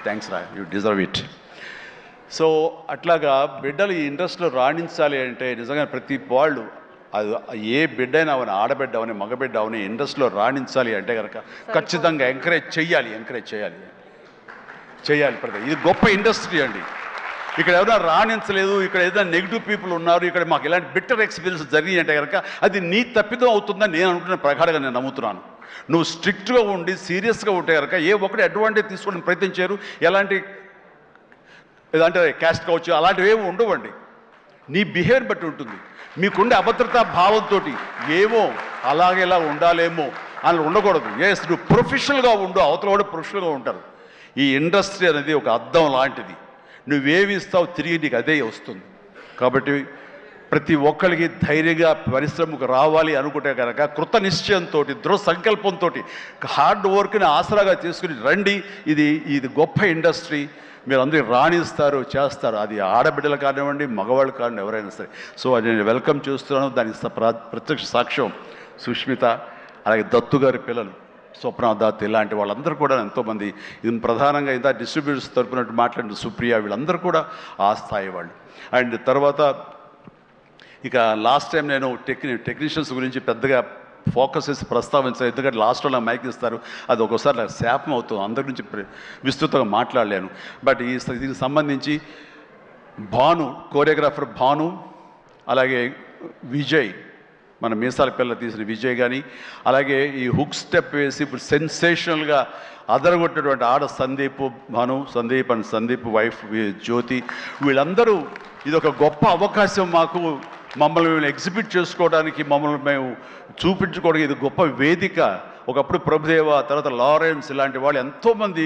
థ్యాంక్స్ రా, యూ డిజర్వ్ ఇట్. సో అట్లాగా బిడ్డలు ఈ ఇండస్ట్రీలో రాణించాలి అంటే నిజంగా ప్రతి వాళ్ళు, అది ఏ బిడ్డ అయినా అవని, ఆడబిడ్డ అవని, మగబిడ్డ అవని, ఇండస్ట్రీలో రాణించాలి అంటే కనుక ఖచ్చితంగా ఎంకరేజ్ చేయాలి. ఇది గొప్ప ఇండస్ట్రీ అండి. ఇక్కడ ఎవరైనా రాణించలేదు, ఇక్కడ ఏదైనా నెగిటివ్ పీపుల్ ఉన్నారు, ఇక్కడ మాకు ఇలాంటి బిట్టర్ ఎక్స్పీరియన్స్ జరిగింది అంటే కనుక అది నీ తప్పిదం అవుతుందని నేను అనుకున్న ప్రకారంగా నేను నమ్ముతున్నాను. నువ్వు స్ట్రిక్ట్గా ఉండి సీరియస్గా ఉంటే కనుక ఏ ఒక్కటి అడ్వాంటేజ్ తీసుకోవడానికి ప్రయత్నించారు, ఎలాంటి ఏదంటే క్యాస్ట్ కావచ్చు అలాంటివి ఏమి ఉండవండి. నీ బిహేవియర్ బట్టి ఉంటుంది. మీకుండే అభద్రతా భావంతో ఏమో అలాగేలా ఉండాలేమో అని ఉండకూడదు. ఎస్ నువ్వు ప్రొఫెషనల్గా ఉండు, అవతల కూడా ప్రొఫెషనల్గా ఉంటారు. ఈ ఇండస్ట్రీ అనేది ఒక అద్దం లాంటిది. నువ్వేమి ఇస్తావు తిరిగి నీకు అదే వస్తుంది. కాబట్టి ప్రతి ఒక్కరికి ధైర్యంగా పరిశ్రమకు రావాలి అనుకుంటే కనుక కృత నిశ్చయంతో, దృఢ సంకల్పంతో, హార్డ్ వర్క్ని ఆసరాగా తీసుకుని రండి. ఇది గొప్ప ఇండస్ట్రీ. మీరు అందరూ రాణిస్తారు, చేస్తారు. అది ఆడబిడ్డలు కానివ్వండి, మగవాళ్ళు కానివ్వండి, ఎవరైనా సరే. సో అది నేను వెల్కమ్ చేస్తున్నాను. దానికి ప్రత్యక్ష సాక్ష్యం సుష్మిత. అలాగే దత్తు గారి పిల్లలు స్వప్న దత్ ఇలాంటి వాళ్ళందరూ కూడా ఎంతోమంది, ఇది ప్రధానంగా ఇంత డిస్ట్రిబ్యూటర్స్ తరపున మాట్లాడిన సుప్రియ, వీళ్ళందరూ కూడా ఆ స్థాయి వాళ్ళు. అండ్ తర్వాత ఇక లాస్ట్ టైం నేను టెక్నీషియన్స్ గురించి పెద్దగా ఫోకస్ చేసి ప్రస్తావించాను, ఎందుకంటే లాస్ట్లో నాకు మైక్ ఇస్తారు, అది ఒక్కోసారి నాకు శాపం అవుతుంది, అందరి గురించి విస్తృతంగా మాట్లాడలేను. బట్ దీనికి సంబంధించి భాను, కోరియోగ్రాఫర్ భాను, అలాగే విజయ్, మన మీసాల పిల్ల తీసిన విజయ్ కానీ, అలాగే ఈ హుక్ స్టెప్ వేసి ఇప్పుడు సెన్సేషనల్గా అదరగొట్టినటువంటి ఆడ సందీప్, భాను, సందీప్ వైఫ్ జ్యోతి, వీళ్ళందరూ ఇది ఒక గొప్ప అవకాశం మాకు, మమ్మల్ని మేము ఎగ్జిబిట్ చేసుకోవడానికి, మమ్మల్ని మేము చూపించుకోవడానికి ఇది గొప్ప వేదిక. ఒకప్పుడు ప్రభుదేవ, తర్వాత లారెన్స్ ఇలాంటి వాళ్ళు ఎంతోమంది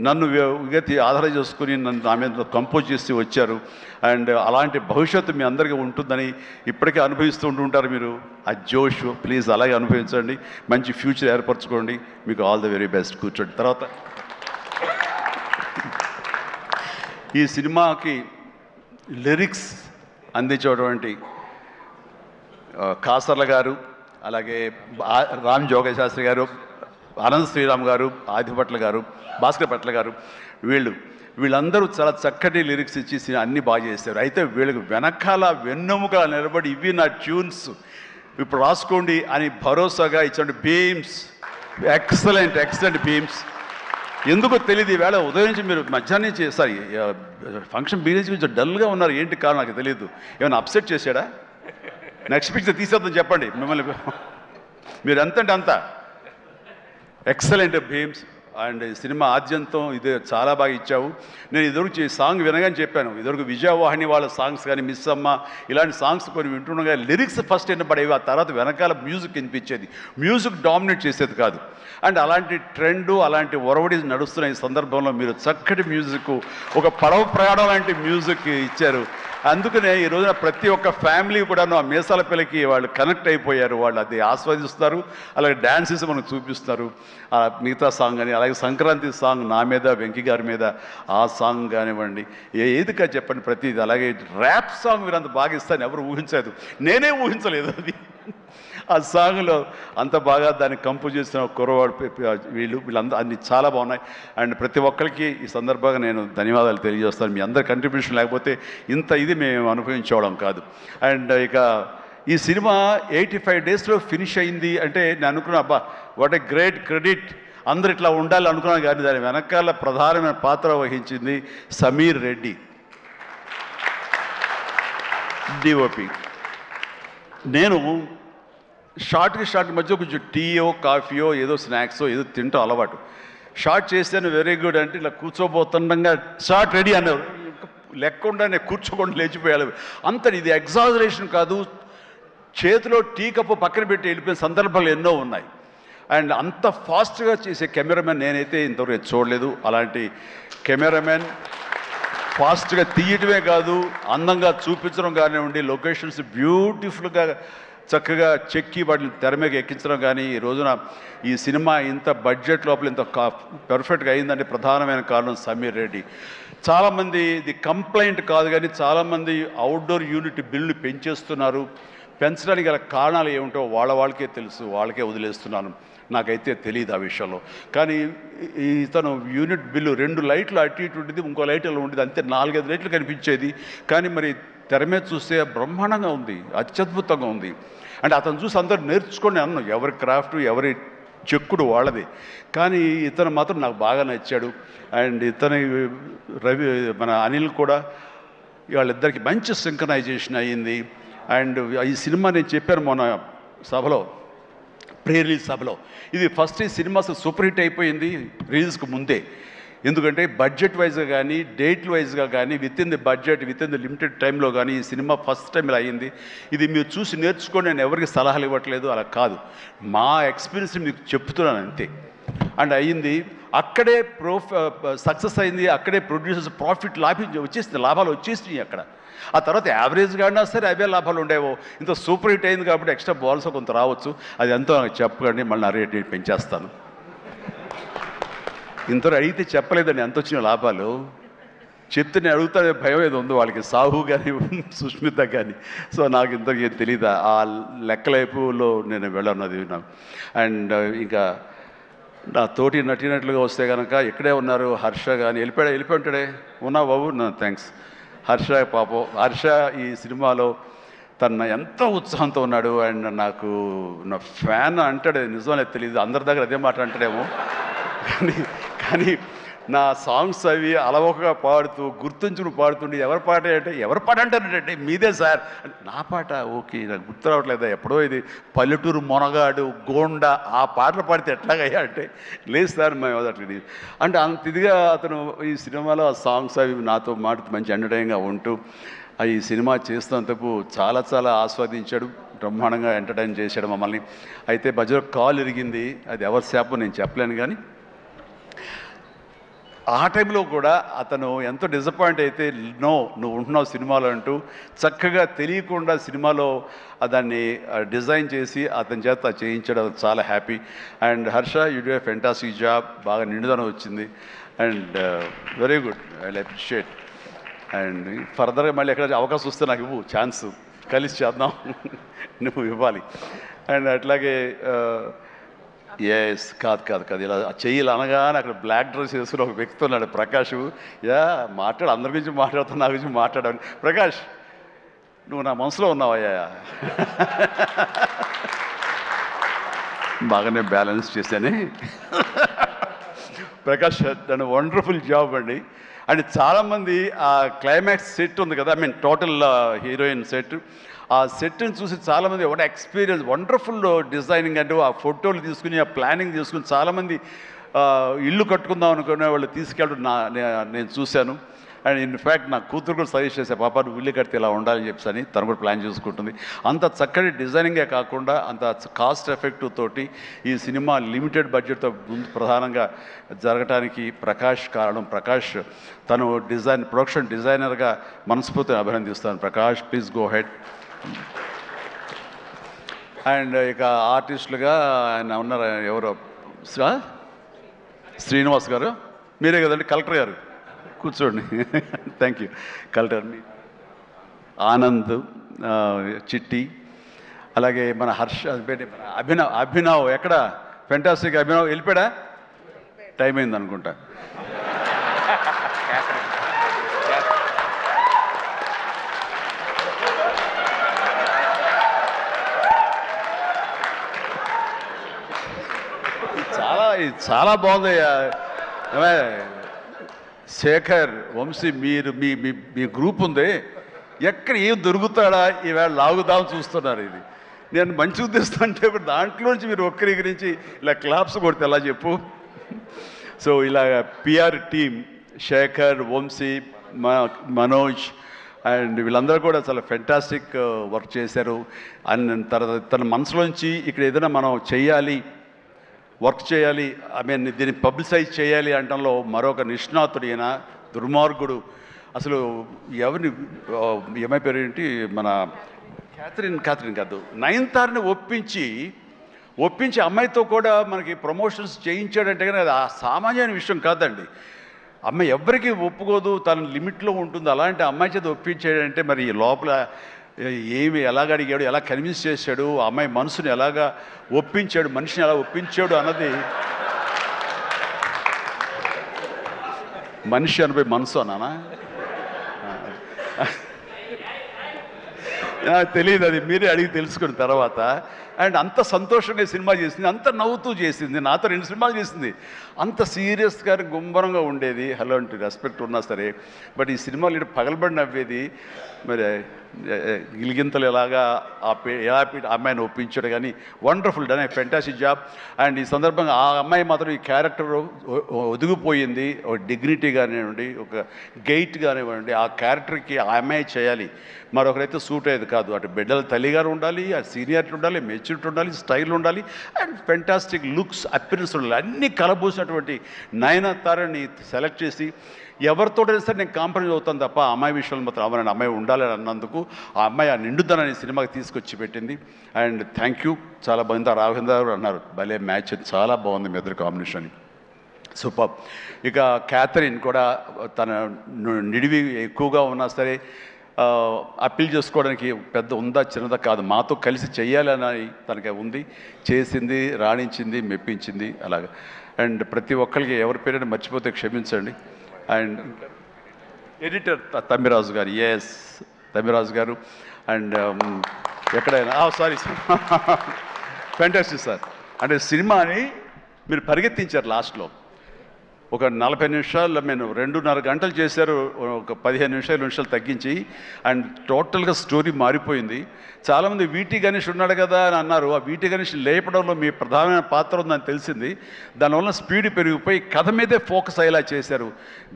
నన్ను విగతి ఆధారం చేసుకుని నన్ను నా మీద కంపోజ్ చేసి వచ్చారు. అండ్ అలాంటి భవిష్యత్తు మీ అందరికీ ఉంటుందని ఇప్పటికే అనుభవిస్తూ ఉంటుంటారు మీరు. ఆ జోష్ ప్లీజ్ అలాగే అనుభవించండి, మంచి ఫ్యూచర్ ఏర్పరచుకోండి. మీకు ఆల్ ది వెరీ బెస్ట్. కూర్చోండి. తర్వాత ఈ సినిమాకి లిరిక్స్ అందించేటువంటి కాసర్ల గారు, అలాగే రామ్ జోగశాస్త్రి గారు, అనంత్ శ్రీరామ్ గారు, ఆదిపట్ల గారు, భాస్కర్ పట్ల గారు, వీళ్ళందరూ చాలా చక్కటి లిరిక్స్ ఇచ్చి అన్నీ బాగా చేశారు. అయితే వీళ్ళకి వెనకాల వెన్నెముక నిలబడి ఇవి నా ట్యూన్స్ ఇప్పుడు రాసుకోండి అని భరోసాగా ఇచ్చిన బీమ్స్, ఎక్సలెంట్ బీమ్స్. ఎందుకో తెలియదు, ఈవేళ ఉదయం నుంచి మీరు మధ్యాహ్నం నుంచి ఫంక్షన్ బిగిన నుంచి కొంచెం డల్గా ఉన్నారు, ఏంటి కారణం నాకు తెలియదు. ఏమైనా అప్సెట్ చేశాడా? నెక్స్ట్ పిక్చర్ తీసేద్దాం చెప్పండి మిమ్మల్ని. మీరు ఎంతంటే అంత ఎక్సలెంట్ భీమ్స్. అండ్ సినిమా ఆద్యంతం ఇది చాలా బాగా ఇచ్చావు. నేను ఇదివరకు ఈ సాంగ్ వినగానే చెప్పాను, ఇదివరకు విజయవాహిని వాళ్ళ సాంగ్స్ కానీ, మిస్ అమ్మ ఇలాంటి సాంగ్స్ కొన్ని వింటుండగా లిరిక్స్ ఫస్ట్ వినపడేవి, ఆ తర్వాత వెనకాల మ్యూజిక్ వినిపించేది, మ్యూజిక్ డామినేట్ చేసేది కాదు. అండ్ అలాంటి ట్రెండు, అలాంటి ఒరవడి నడుస్తున్న ఈ సందర్భంలో మీరు చక్కటి మ్యూజిక్, ఒక పడవ ప్రయాణం లాంటి మ్యూజిక్ ఇచ్చారు. అందుకనే ఈ రోజున ప్రతి ఒక్క ఫ్యామిలీ కూడా ఆ మీసాల పిల్లకి వాళ్ళు కనెక్ట్ అయిపోయారు, వాళ్ళు అది ఆస్వాదిస్తారు, అలాగే డ్యాన్సెస్ మనకు చూపిస్తారు. మిగతా సాంగ్ కానీ, అలాగే సంక్రాంతి సాంగ్ నా మీద, వెంకీ గారి మీద ఆ సాంగ్ కానివ్వండి, ఏదిగా చెప్పండి ప్రతిది. అలాగే ర్యాప్ సాంగ్ మీరు అంత బాగా ఇస్తాను ఎవరు ఊహించలేదు, నేనే ఊహించలేదు అది. ఆ సాంగ్లో అంత బాగా దాన్ని కంపోజ్ చేసిన కుర్రవాడు వీళ్ళందరూ అన్ని చాలా బాగున్నాయి. అండ్ ప్రతి ఒక్కరికి ఈ సందర్భంగా నేను ధన్యవాదాలు తెలియజేస్తాను. మీ అందరి కంట్రిబ్యూషన్ లేకపోతే ఇంత ఇది మేము అనుభవించుకోవడం కాదు. అండ్ ఇక ఈ సినిమా 85 డేస్లో ఫినిష్ అయింది అంటే నేను అనుకున్నా, అబ్బా వాట్ ఏ గ్రేట్ క్రెడిట్, అందరు ఇట్లా ఉండాలి అనుకున్నాను. కానీ దాని వెనకాల ప్రధానమైన పాత్ర వహించింది సమీర్ రెడ్డి, డిఓపి. నేను షార్ట్ మధ్య కొంచెం టీయో కాఫీయో ఏదో స్నాక్సో ఏదో తింటూ అలవాటు. షార్ట్ చేస్తాను వెరీ గుడ్ అంటే ఇలా కూర్చోబోతుండగా షార్ట్ రెడీ అన్నారు, లెక్కకుండా నేను కూర్చోకుండా లేచిపోయాలి. అంత ఇది ఎగ్జాజరేషన్ కాదు, చేతిలో టీ కప్పు పక్కన పెట్టి వెళ్ళిపోయిన సందర్భాలు ఎన్నో ఉన్నాయి. అండ్ అంత ఫాస్ట్గా చేసే కెమెరామెన్ నేనైతే ఇంతవరకు చూడలేదు. అలాంటి కెమెరామెన్ ఫాస్ట్గా తీయటమే కాదు, అందంగా చూపించడం కానివ్వండి, లొకేషన్స్ బ్యూటిఫుల్గా చక్కగా చెక్కి వాటిని తెర మీద ఎక్కించడం కానీ, ఈ రోజున ఈ సినిమా ఇంత బడ్జెట్ లోపల ఇంత పర్ఫెక్ట్గా అయిందంటే ప్రధానమైన కారణం సమీర్ రెడ్డి. చాలామంది ఇది కంప్లైంట్ కాదు కానీ చాలామంది అవుట్డోర్ యూనిట్ బిల్లు పెంచేస్తున్నారు. పెంచడానికి గల కారణాలు ఏమిటో వాళ్ళకే తెలుసు, వాళ్ళకే వదిలేస్తున్నాను, నాకైతే తెలియదు ఆ విషయంలో. కానీ ఇతను యూనిట్ బిల్లు 2 లైట్లు అటు ఇటు ఉండేది, ఇంకో లైట్ అలా ఉండేది, అంతే 4-5 లైట్లు కనిపించేది. కానీ మరి తెర మీద చూస్తే బ్రహ్మాండంగా ఉంది, అత్యద్భుతంగా ఉంది. అంటే అతను చూసి అందరూ నేర్చుకొని అన్నాం, ఎవరి క్రాఫ్ట్ ఎవరి చెక్కుడు వాళ్ళది. కానీ ఇతను మాత్రం నాకు బాగా నచ్చాడు. అండ్ ఇతని మన అనిల్ కూడా, వాళ్ళిద్దరికి మంచి సింక్రనైజేషన్ అయ్యింది. అండ్ ఈ సినిమా నేను చెప్పాను మొన్న సభలో, ప్రీ రిలీజ్ సభలో, ఇది ఫస్ట్ ఈ సినిమా సూపర్ హిట్ అయిపోయింది రిలీజ్కి ముందే. ఎందుకంటే బడ్జెట్ వైజ్గా కానీ, డేట్ వైజ్గా కానీ, with in the budget, with in the limited టైంలో కానీ ఈ సినిమా ఫస్ట్ టైం ఇలా అయ్యింది. ఇది మీరు చూసి నేర్చుకొని నేను ఎవరికి సలహాలు ఇవ్వట్లేదు, అలా కాదు, మా ఎక్స్పీరియన్స్ మీకు చెప్తున్నాను అంతే. అండ్ అయ్యింది, అక్కడే సక్సెస్ అయింది, అక్కడే ప్రొడ్యూసర్స్ ప్రాఫిట్ లాభాలు వచ్చేసినాయి అక్కడ. ఆ తర్వాత యావరేజ్గా అయినా సరే అవే లాభాలు ఉండేవో. ఇంత సూపర్ హిట్ అయింది కాబట్టి ఎక్స్ట్రా బాల్స్ కొంత రావచ్చు, అది ఎంతో నాకు చెప్పకండి, మళ్ళీ నా రేట్ పెంచేస్తాను. ఇంతలో అడిగితే చెప్పలేదండి ఎంత వచ్చిన లాభాలు. చెప్తే నేను అడుగుతానే భయం ఏదో ఉంది వాళ్ళకి, సాహు కానీ సుష్మిత కానీ. సో నాకు ఇంతకీ తెలియదు, ఆ లెక్కలైపులో నేను వెళ్ళన్నది నాకు. అండ్ ఇంకా నా తోటి నటినట్లుగా వస్తే కనుక ఇక్కడే ఉన్నారు హర్ష కానీ, వెళ్ళిపోయి ఉంటాడే, ఉన్నా బాబు నా థ్యాంక్స్. హర్ష పాపం, హర్ష ఈ సినిమాలో తన ఎంతో ఉత్సాహంతో ఉన్నాడు. అండ్ నాకు నా ఫ్యాన్ అంటాడు, నిజమనే తెలియదు, అందరి దగ్గర అదే మాట అంటాడేమో, కానీ నా సాంగ్స్ అవి అలవకగా పాడుతూ గుర్తుంచుకుని పాడుతుండే, ఎవరి పాట అంటే ఎవరి పాట అంటారంటే మీదే సార్ అంటే, నా పాట ఓకే నాకు గుర్తు రావట్లేదా, ఎప్పుడో ఇది పల్లెటూరు మొనగాడు గోండా ఆ పాటలు పాడితే ఎట్లాగయ్యా అంటే, లేదు సార్ మేము అట్లా అంటే అంత ఇదిగా అతను ఈ సినిమాలో ఆ సాంగ్స్ అవి నాతో మాట మంచి ఎంటర్టైన్గా ఉంటూ ఈ సినిమా చేస్తున్నంతపు చాలా చాలా ఆస్వాదించాడు, బ్రహ్మాండంగా ఎంటర్టైన్ చేశాడు మమ్మల్ని. అయితే మధ్యలో కాల్ ఇరిగింది, అది ఎవరి శాపం నేను చెప్పలేను, కానీ ఆ టైంలో కూడా అతను ఎంతో డిసప్పాయింట్ అయితే, నో నువ్వు ఉంటున్నావు సినిమాలో అంటూ చక్కగా తెలియకుండా సినిమాలో దాన్ని డిజైన్ చేసి అతని చేత చేయించడం చాలా happy. And Harsha you do a fantastic job, బాగా నిండుదనం వచ్చింది. And very good, I appreciate. And ఫర్దర్గా మళ్ళీ ఎక్కడ అవకాశం వస్తే నాకు ఇవ్వు, ఛాన్స్ కలిసి చేద్దాం, నువ్వు ఇవ్వాలి. అండ్ అట్లాగే ఎస్ కాదు ఇలా చెయ్యాలి అనగానే అక్కడ బ్లాక్ డ్రెస్ వేసుకుని ఒక వ్యక్తి ఉన్నాడు, ప్రకాష్. యా మాట్లాడు, అందరి గురించి మాట్లాడుతాను, నా గురించి మాట్లాడాను. ప్రకాష్ నువ్వు నా మనసులో ఉన్నావయ్యా, బాగానే బ్యాలెన్స్ చేశానే. ప్రకాష్ నన్ను వండర్ఫుల్ జాబ్ అండి. అండ్ చాలామంది ఆ క్లైమాక్స్ సెట్ ఉంది కదా, I mean total heroine set, ఆ సెట్ని చూసి చాలామంది ఒక ఎక్స్పీరియన్స్, వండర్ఫుల్ డిజైనింగ్ అంటే ఆ ఫోటోలు తీసుకుని ఆ ప్లానింగ్ తీసుకుని చాలామంది ఇల్లు కట్టుకుందాం అనుకునే వాళ్ళు తీసుకెళ్ళడం నేను చూశాను. అండ్ ఇన్ఫ్యాక్ట్ నా కూతురు కూడా సజెస్ట్ చేసే, పాప నువ్వు ఇల్లు కడితే ఇలా ఉండాలని చెప్పని తను కూడా ప్లాన్ చేసుకుంటుంది. అంత చక్కటి డిజైనింగే కాకుండా అంత కాస్ట్ ఎఫెక్టివ్ తోటి ఈ సినిమా లిమిటెడ్ బడ్జెట్తో ముందు ప్రధానంగా జరగటానికి ప్రకాష్ కారణం. ప్రకాష్ తను ప్రొడక్షన్ డిజైనర్గా మనస్ఫూర్తిగా అభినందిస్తాను. Prakash please go ahead. And ఇక ఆర్టిస్టులుగా ఆయన ఉన్నారు, ఎవరో శ్రీనివాస్ గారు, మీరే కదండి కలెక్టర్ గారు, కూర్చోండి. Thank you. కలెక్టర్ ఆనంద్, చిట్టి, అలాగే మన హర్ష, అభినవ్ ఎక్కడ ఫెంటాస్టిక్ అభినవ్ వెళ్ళిపోయాడా, టైం అయింది అనుకుంటా. చాలా బాగుందయ్యా. శేఖర్, వంశీ, మీరు మీ గ్రూప్ ఉంది, ఎక్కడ ఏం దొరుకుతాడా ఈవేళ లాగుదాం చూస్తున్నారు. ఇది నేను మంచి ఉద్దేశం అంటే ఇప్పుడు దాంట్లోంచి మీరు ఒక్కరి గురించి ఇలా క్లాప్స్ కొడితే ఎలా చెప్పు. సో ఇలా PR team Shekhar, Vamshi, Manoj and వీళ్ళందరూ కూడా చాలా ఫెంటాస్టిక్ వర్క్ చేశారు. అండ్ తర్వాత తన మనసులోంచి ఇక్కడ ఏదైనా మనం వర్క్ చేయాలి, ఐ మీన్ దీన్ని పబ్లిసైజ్ చేయాలి అంటంలో మరొక నిష్ణాతుడు ఈయన, దుర్మార్గుడు. అసలు ఎవరిని ఏమై పేరు ఏంటి, మన క్యాథరిన్ కాదు, నయనతారని ఒప్పించి అమ్మాయితో కూడా మనకి ప్రమోషన్స్ చేయించాడంటే కానీ అది ఆ సామాన్యమైన విషయం కాదండి. అమ్మాయి ఎవరికి ఒప్పుకోదు, తన లిమిట్లో ఉంటుంది. అలాంటి అమ్మాయి చేత ఒప్పించాడంటే మరి లోపల ఏమి ఎలాగ అడిగాడు, ఎలా కన్విన్స్ చేశాడు, ఆ అమ్మాయి మనసుని ఎలాగా ఒప్పించాడు, మనిషిని ఎలా ఒప్పించాడు అన్నది, మనిషి అనిపోయి మనసు అన్నానా తెలియదు, అది మీరే అడిగి తెలుసుకున్న తర్వాత. అండ్ అంత సంతోషంగా సినిమా చేసింది, అంత నవ్వుతూ చేసింది, నాతో 2 సినిమాలు చేసింది. అంత సీరియస్గా గుంభరంగా ఉండేది, అలాంటి రెస్పెక్ట్ ఉన్నా సరే. బట్ ఈ సినిమాలో పగలబడి నవ్వేది. మరి గిలిగింతలు ఎలాగా ఎలా అమ్మాయిని ఒప్పించాడు, కానీ wonderful done, fantastic job. And ఈ సందర్భంగా ఆ అమ్మాయి మాత్రం ఈ క్యారెక్టర్ ఒదిగిపోయింది. ఒక డిగ్నిటీ కానివ్వండి, ఒక గెయిట్ కానివ్వండి, ఆ క్యారెక్టర్కి ఆ అమ్మాయి చేయాలి, మరొకరైతే సూట్ అయ్యేది కాదు. అటు బిడ్డల తల్లిగారు ఉండాలి, ఆ సీనియారిటీ ఉండాలి, మెచ్యూరిటీ ఉండాలి, స్టైల్ ఉండాలి, అండ్ ఫెంటాస్టిక్ లుక్స్, అపిరెన్స్ ఉండాలి. అన్నీ కలబోసినటువంటి నయనతారని సెలెక్ట్ చేసి ఎవరితోటైనా సరే నేను కాంప్రమైజ్ అవుతాను తప్ప ఆ అమ్మాయి విషయంలో మాత్రం అమ్మాయి అమ్మాయి ఉండాలని అన్నందుకు ఆ అమ్మాయి ఆ నిండుదనాన్ని సినిమాకి తీసుకొచ్చి పెట్టింది. And thank you. చాలా బాగుంది. రాఘవేంద్ర గారు అన్నారు భలే మ్యాచ్, చాలా బాగుంది మీ ఇద్దరు కాంబినేషన్. సూపర్. ఇక క్యాథరిన్ కూడా తన నిడివి ఎక్కువగా ఉన్నా సరే అప్పీల్ చేసుకోవడానికి పెద్ద ఉందా చిన్నదా కాదు, మాతో కలిసి చెయ్యాలని తనకి ఉంది, చేసింది, రాణించింది, మెప్పించింది అలాగా. అండ్ ప్రతి ఒక్కరికి ఎవరి పేరైనా మర్చిపోతే క్షమించండి. అండ్ ఎడిటర్ తమ్మిరాజు గారు, ఎస్ తమ్మిరాజు గారు. అండ్ ఎక్కడైనా సారీ ఫ్యాంటాస్టిక్ సార్. అంటే సినిమాని మీరు పరిగెత్తించారు లాస్ట్లో. ఒక 40 నిమిషాల్లో నేను 2.5 గంటలు చేశారు, ఒక 15 నిమిషాలు తగ్గించి. అండ్ టోటల్గా స్టోరీ మారిపోయింది. చాలామంది వీటి గణేష్ ఉన్నాడు కదా అని అన్నారు. ఆ వీటి గణేష్ లేపడంలో మీ ప్రధానమైన పాత్ర ఉందని తెలిసింది. దానివల్ల స్పీడ్ పెరిగిపోయి కథ మీదే ఫోకస్ అయ్యేలా చేశారు.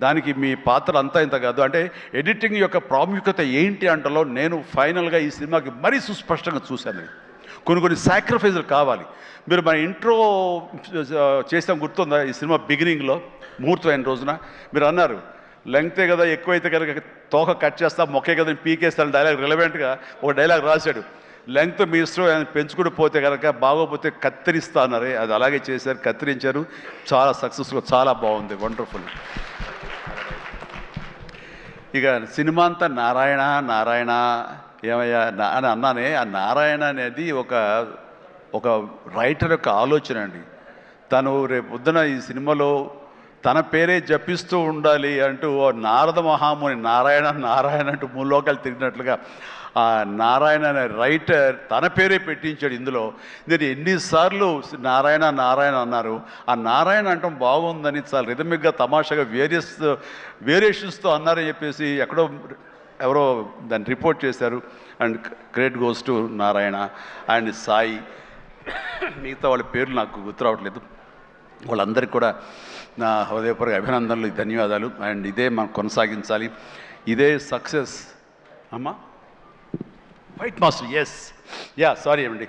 దానికి మీ పాత్ర అంతా ఇంత కాదు. అంటే ఎడిటింగ్ యొక్క ప్రాముఖ్యత ఏంటి అంటలో నేను ఫైనల్గా ఈ సినిమాకి మరీ సుస్పష్టంగా చూశాను. కొన్ని సాక్రిఫైజులు కావాలి. మీరు మన ఇంట్రో చేసాం గుర్తుందా? ఈ సినిమా బిగినింగ్లో ముహూర్తం అయిన రోజున మీరు అన్నారు, లెంగ్తే కదా ఎక్కువైతే కనుక తోక కట్ చేస్తా, మొక్కే కదా పీకేస్తాను డైలాగ్. రిలవెంట్గా ఒక డైలాగ్ రాశాడు, లెంగ్త్ మీ ఇష్టం, ఆయన పెంచుకుంటూ పోతే కనుక బాగోపోతే కత్తిరిస్తా అన్నారే, అది అలాగే చేశారు, కత్తిరించారు. చాలా సక్సెస్ఫుల్, చాలా బాగుంది, వండర్ఫుల్. ఇక సినిమా అంతా నారాయణ నారాయణ ఏమయ్యా అని అన్నానే. ఆ నారాయణ అనేది ఒక రైటర్ యొక్క ఆలోచన అండి. తను రేపు పొద్దున ఈ సినిమాలో తన పేరే జపిస్తూ ఉండాలి అంటూ నారద మహాముని నారాయణ నారాయణ అంటూ మూలోకాలు తిరిగినట్లుగా ఆ నారాయణ అనే రైటర్ తన పేరే పెట్టించాడు ఇందులో. నేను ఎన్నిసార్లు నారాయణ నారాయణ అన్నారు. ఆ నారాయణ అంటాం బాగుందని చాలా రిథమిక్గా తమాషాగా వేరియేషన్స్తో అన్నారని చెప్పేసి ఎక్కడో ఎవరో దాన్ని రిపోర్ట్ చేశారు. And credit goes to Narayana and Sai. మిగతా వాళ్ళ పేర్లు నాకు గుర్తు రావట్లేదు. వాళ్ళందరికీ కూడా నా హృదయపూర్వక అభినందనలు, ధన్యవాదాలు. అండ్ ఇదే మనం కొనసాగించాలి, ఇదే సక్సెస్. అమ్మా వైట్ మాస్టర్, ఎస్ సారీ అండి,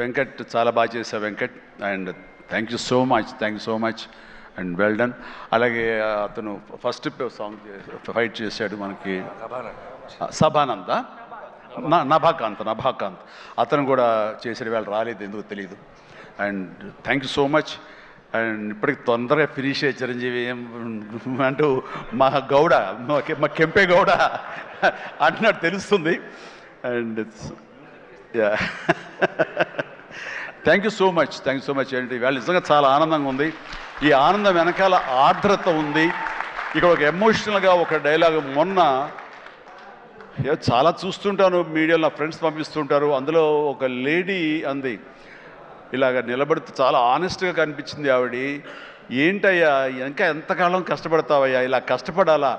వెంకట్ చాలా బాగా చేశారు Venkat. And thank you so much and well done. అలాగే అతను ఫస్ట్ సాంగ్ ఫైట్ చేశాడు మనకి సభానంద, నభాకాంత్ అతను కూడా చేసాడు. వాళ్ళు రాలేదు, ఎందుకు తెలియదు. And thank you so much. And ఇప్పటికి తొందరగా ఫినిష్ అయ్యే చిరంజీవి అంటూ మా గౌడ, మా కెంపే గౌడ అంటున్నట్టు తెలుస్తుంది. And thank you so much ఏంటి వాళ్ళు నిజంగా చాలా ఆనందంగా ఉంది. ఈ ఆనందం వెనకాల ఆర్ద్రత ఉంది. ఇక్కడ ఒక ఎమోషనల్గా ఒక డైలాగ్ మొన్న చాలా చూస్తుంటాను మీడియాలో, నా ఫ్రెండ్స్ పంపిస్తుంటారు. అందులో ఒక లేడీ అంది, ఇలాగ నిలబడితే చాలా ఆనెస్ట్గా కనిపించింది ఆవిడ. ఏంటయ్యా ఇంకా ఎంతకాలం కష్టపడతావయ్యా, ఇలా కష్టపడాలా?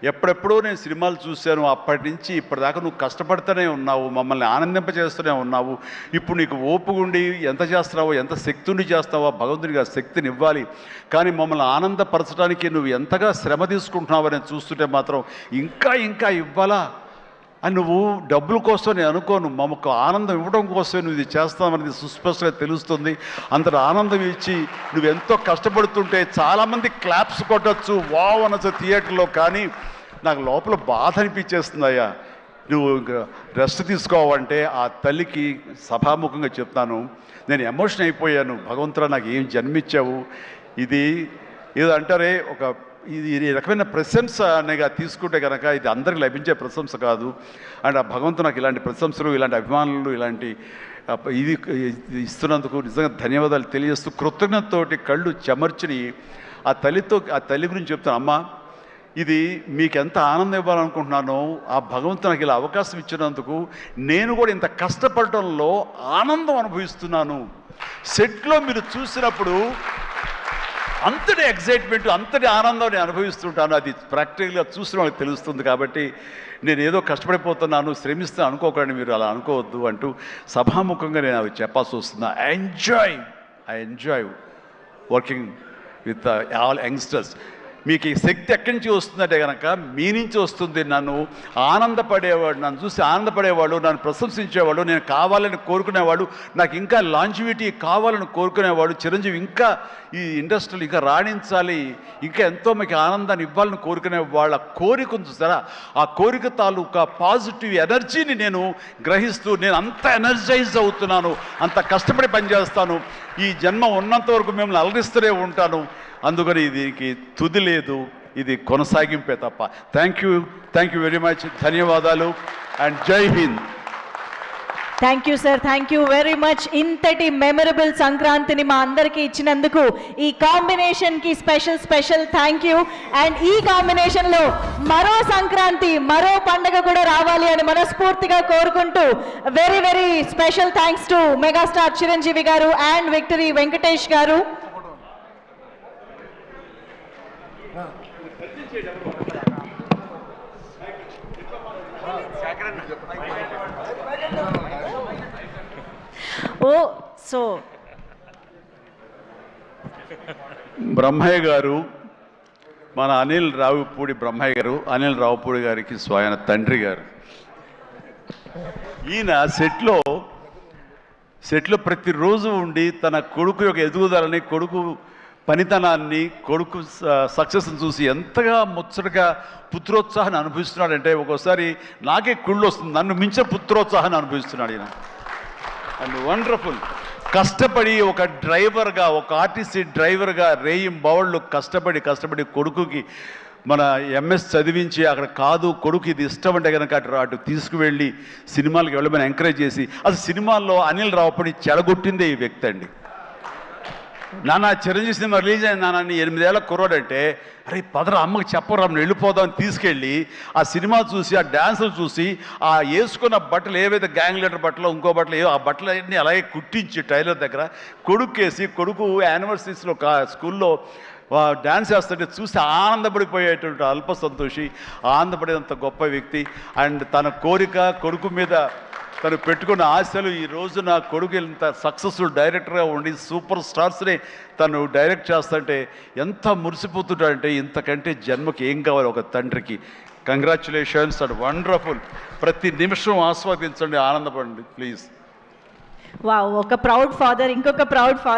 ఎప్పుడెప్పుడో నేను సినిమాలు చూశాను, అప్పటి నుంచి ఇప్పటిదాకా నువ్వు కష్టపడుతూనే ఉన్నావు, మమ్మల్ని ఆనందింపచేస్తూనే ఉన్నావు. ఇప్పుడు నీకు ఓపుగుండి ఎంత చేస్తున్నావో, ఎంత శక్తిని చేస్తావో, భగవంతునికి ఆ శక్తిని ఇవ్వాలి. కానీ మమ్మల్ని ఆనందపరచడానికి నువ్వు ఎంతగా శ్రమ తీసుకుంటున్నావో నేను చూస్తుంటే మాత్రం ఇంకా ఇవ్వాలా అని నువ్వు డబ్బుల కోసం నేను అనుకోను, మమ్మకు ఆనందం ఇవ్వడం కోసమే నువ్వు ఇది చేస్తావనేది సుస్పష్టంగా తెలుస్తుంది. అంతటి ఆనందం ఇచ్చి నువ్వు ఎంతో కష్టపడుతుంటే చాలామంది క్లాప్స్ కొట్టచ్చు, వావ్ అనొచ్చు థియేటర్లో. కానీ నాకు లోపల బాధ అనిపించేస్తుందయ్యా. నువ్వు రెస్ట్ తీసుకోవాలంటే ఆ తల్లికి సభాముఖంగా చెప్తాను, నేను ఎమోషన్ అయిపోయాను. భగవంతుడా నాకు ఏం జన్మించావు. ఇది ఏదో అంటారే, ఈ రకమైన ప్రశంస అనేగా తీసుకుంటే కనుక ఇది అందరికి లభించే ప్రశంస కాదు. అండ్ ఆ భగవంతుడు నాకు ఇలాంటి ప్రశంసలు, ఇలాంటి అభిమానులు, ఇలాంటి ఇది ఇస్తున్నందుకు నిజంగా ధన్యవాదాలు తెలియజేస్తూ కృతజ్ఞతతోటి కళ్ళు చెమర్చిని ఆ తల్లి గురించి చెప్తాను. అమ్మ, ఇది మీకు ఎంత ఆనందం ఇవ్వాలనుకుంటున్నానో ఆ భగవంతుడు నాకు ఇలా అవకాశం ఇచ్చినందుకు నేను కూడా ఇంత కష్టపడటంలో ఆనందం అనుభవిస్తున్నాను. సెట్లో మీరు చూసినప్పుడు అంతటి ఎగ్జైట్మెంట్, అంతటి ఆనందాన్ని అనుభవిస్తుంటాను. అది ప్రాక్టికల్గా చూసిన వాళ్ళకి తెలుస్తుంది. కాబట్టి నేను ఏదో కష్టపడిపోతున్నాను, శ్రమిస్తాను అనుకోకండి, మీరు అలా అనుకోవద్దు అంటూ సభాముఖంగా నేను అవి చెప్పాల్సి వస్తుంది. I enjoy working with all youngsters. మీకు ఈ శక్తి ఎక్కడి నుంచి వస్తుందంటే కనుక మీ నుంచి వస్తుంది. నన్ను ఆనందపడేవాడు, నన్ను చూసి ఆనందపడేవాడు, నన్ను ప్రశంసించేవాడు, నేను కావాలని కోరుకునేవాడు, నాకు ఇంకా లాంజివిటీ కావాలని కోరుకునేవాడు, చిరంజీవి ఇంకా ఈ ఇండస్ట్రీలో ఇంకా రాణించాలి, ఇంకా ఎంతో మీకు ఆనందాన్ని ఇవ్వాలని కోరుకునే వాళ్ళ కోరిక ఉంది చూసారా, ఆ కోరిక తాలూకా పాజిటివ్ ఎనర్జీని నేను గ్రహిస్తూ నేను అంత ఎనర్జైజ్ అవుతున్నాను, అంత కష్టపడి పనిచేస్తాను, ఈ జన్మ ఉన్నంత వరకు మిమ్మల్ని అలరిస్తూనే ఉంటాను. అందుకని దీనికి తుది లేదు, ఇది కొనసాగింపే తప్ప. Thank you very much. ధన్యవాదాలు అండ్ జై Hind. Thank you sir, thank you very much. ఇంతటి మెమరబుల్ సంక్రాంతిని మా అందరికీ ఇచ్చినందుకు ఈ కాంబినేషన్కి స్పెషల్ థ్యాంక్ యూ. అండ్ ఈ కాంబినేషన్లో మరో సంక్రాంతి, మరో పండగ కూడా రావాలి అని మనస్ఫూర్తిగా కోరుకుంటూ very special thanks to megastar Chiranjeevi గారు అండ్ విక్టరీ వెంకటేష్ గారు. బ్రహ్మయ్య గారు, మన అనిల్ రావుపూడి బ్రహ్మయ్య గారు, అనిల్ రావుపూడి గారికి స్వయం తండ్రి గారు. ఈయన సెట్లో ప్రతిరోజు ఉండి తన కొడుకు యొక్క ఎదుగుదలని, కొడుకు పనితనాన్ని, కొడుకు సక్సెస్ని చూసి ఎంతగా ముచ్చటగా పుత్రోత్సాహాన్ని అనుభవిస్తున్నాడంటే ఒక్కోసారి నాకే కుళ్ళు వస్తుంది. నన్ను మించిన పుత్రోత్సాహాన్ని అనుభవిస్తున్నాడు ఈయన. And wonderful. కష్టపడి ఒక డ్రైవర్గా, ఒక ఆర్టీసీ డ్రైవర్గా రేయింబవళ్ళు కష్టపడి కొడుకుకి మన ఎంఎస్ చదివించి అక్కడ కాదు కొడుకు ఇది ఇష్టం అంటే కనుక అటు తీసుకువెళ్ళి సినిమాలకు వెళ్ళమని ఎంకరేజ్ చేసి, అసలు సినిమాల్లో అనిల్ రావుపూడి చెడగొట్టిందే ఈ వ్యక్తి అండి. నాన్న చిరంజీవి సినిమా రిలీజ్ అయిన నాన్న 8 ఏళ్ళ కుర్రోడంటే, అరే పదరా అమ్మకి చెప్పరా వెళ్ళిపోదామని తీసుకెళ్ళి ఆ సినిమా చూసి, ఆ డ్యాన్సులు చూసి, ఆ వేసుకున్న బట్టలు ఏవైతే గ్యాంగ్ లీడర్ బట్టలు ఇంకో బట్టలు ఏవో ఆ బట్టలు అన్నీ అలాగే కుట్టించి టైలర్ దగ్గర కొడుకేసి, కొడుకు యానివర్సరీస్లో స్కూల్లో డ్యాన్స్ చేస్తుంటే చూసి ఆనందపడిపోయేటువంటి అల్ప సంతోషి, ఆనందపడేంత గొప్ప వ్యక్తి. అండ్ తన కోరిక, కొడుకు మీద తను పెట్టుకున్న ఆశలు, ఈ రోజు నా కొడుకు ఇంత సక్సెస్ఫుల్ డైరెక్టర్గా ఉండి సూపర్ స్టార్స్ని తను డైరెక్ట్ చేస్తుంటే ఎంత మురిసిపోతుంటాడంటే, ఇంతకంటే జన్మకి ఏం కావాలి ఒక తండ్రికి. Congratulations and wonderful. ప్రతి నిమిషం ఆస్వాదించండి, ఆనందపడండి ప్లీజ్. వావ్, ఒక ప్రౌడ్ ఫాదర్, ఇంకొక ప్రౌడ్ ఫాదర్.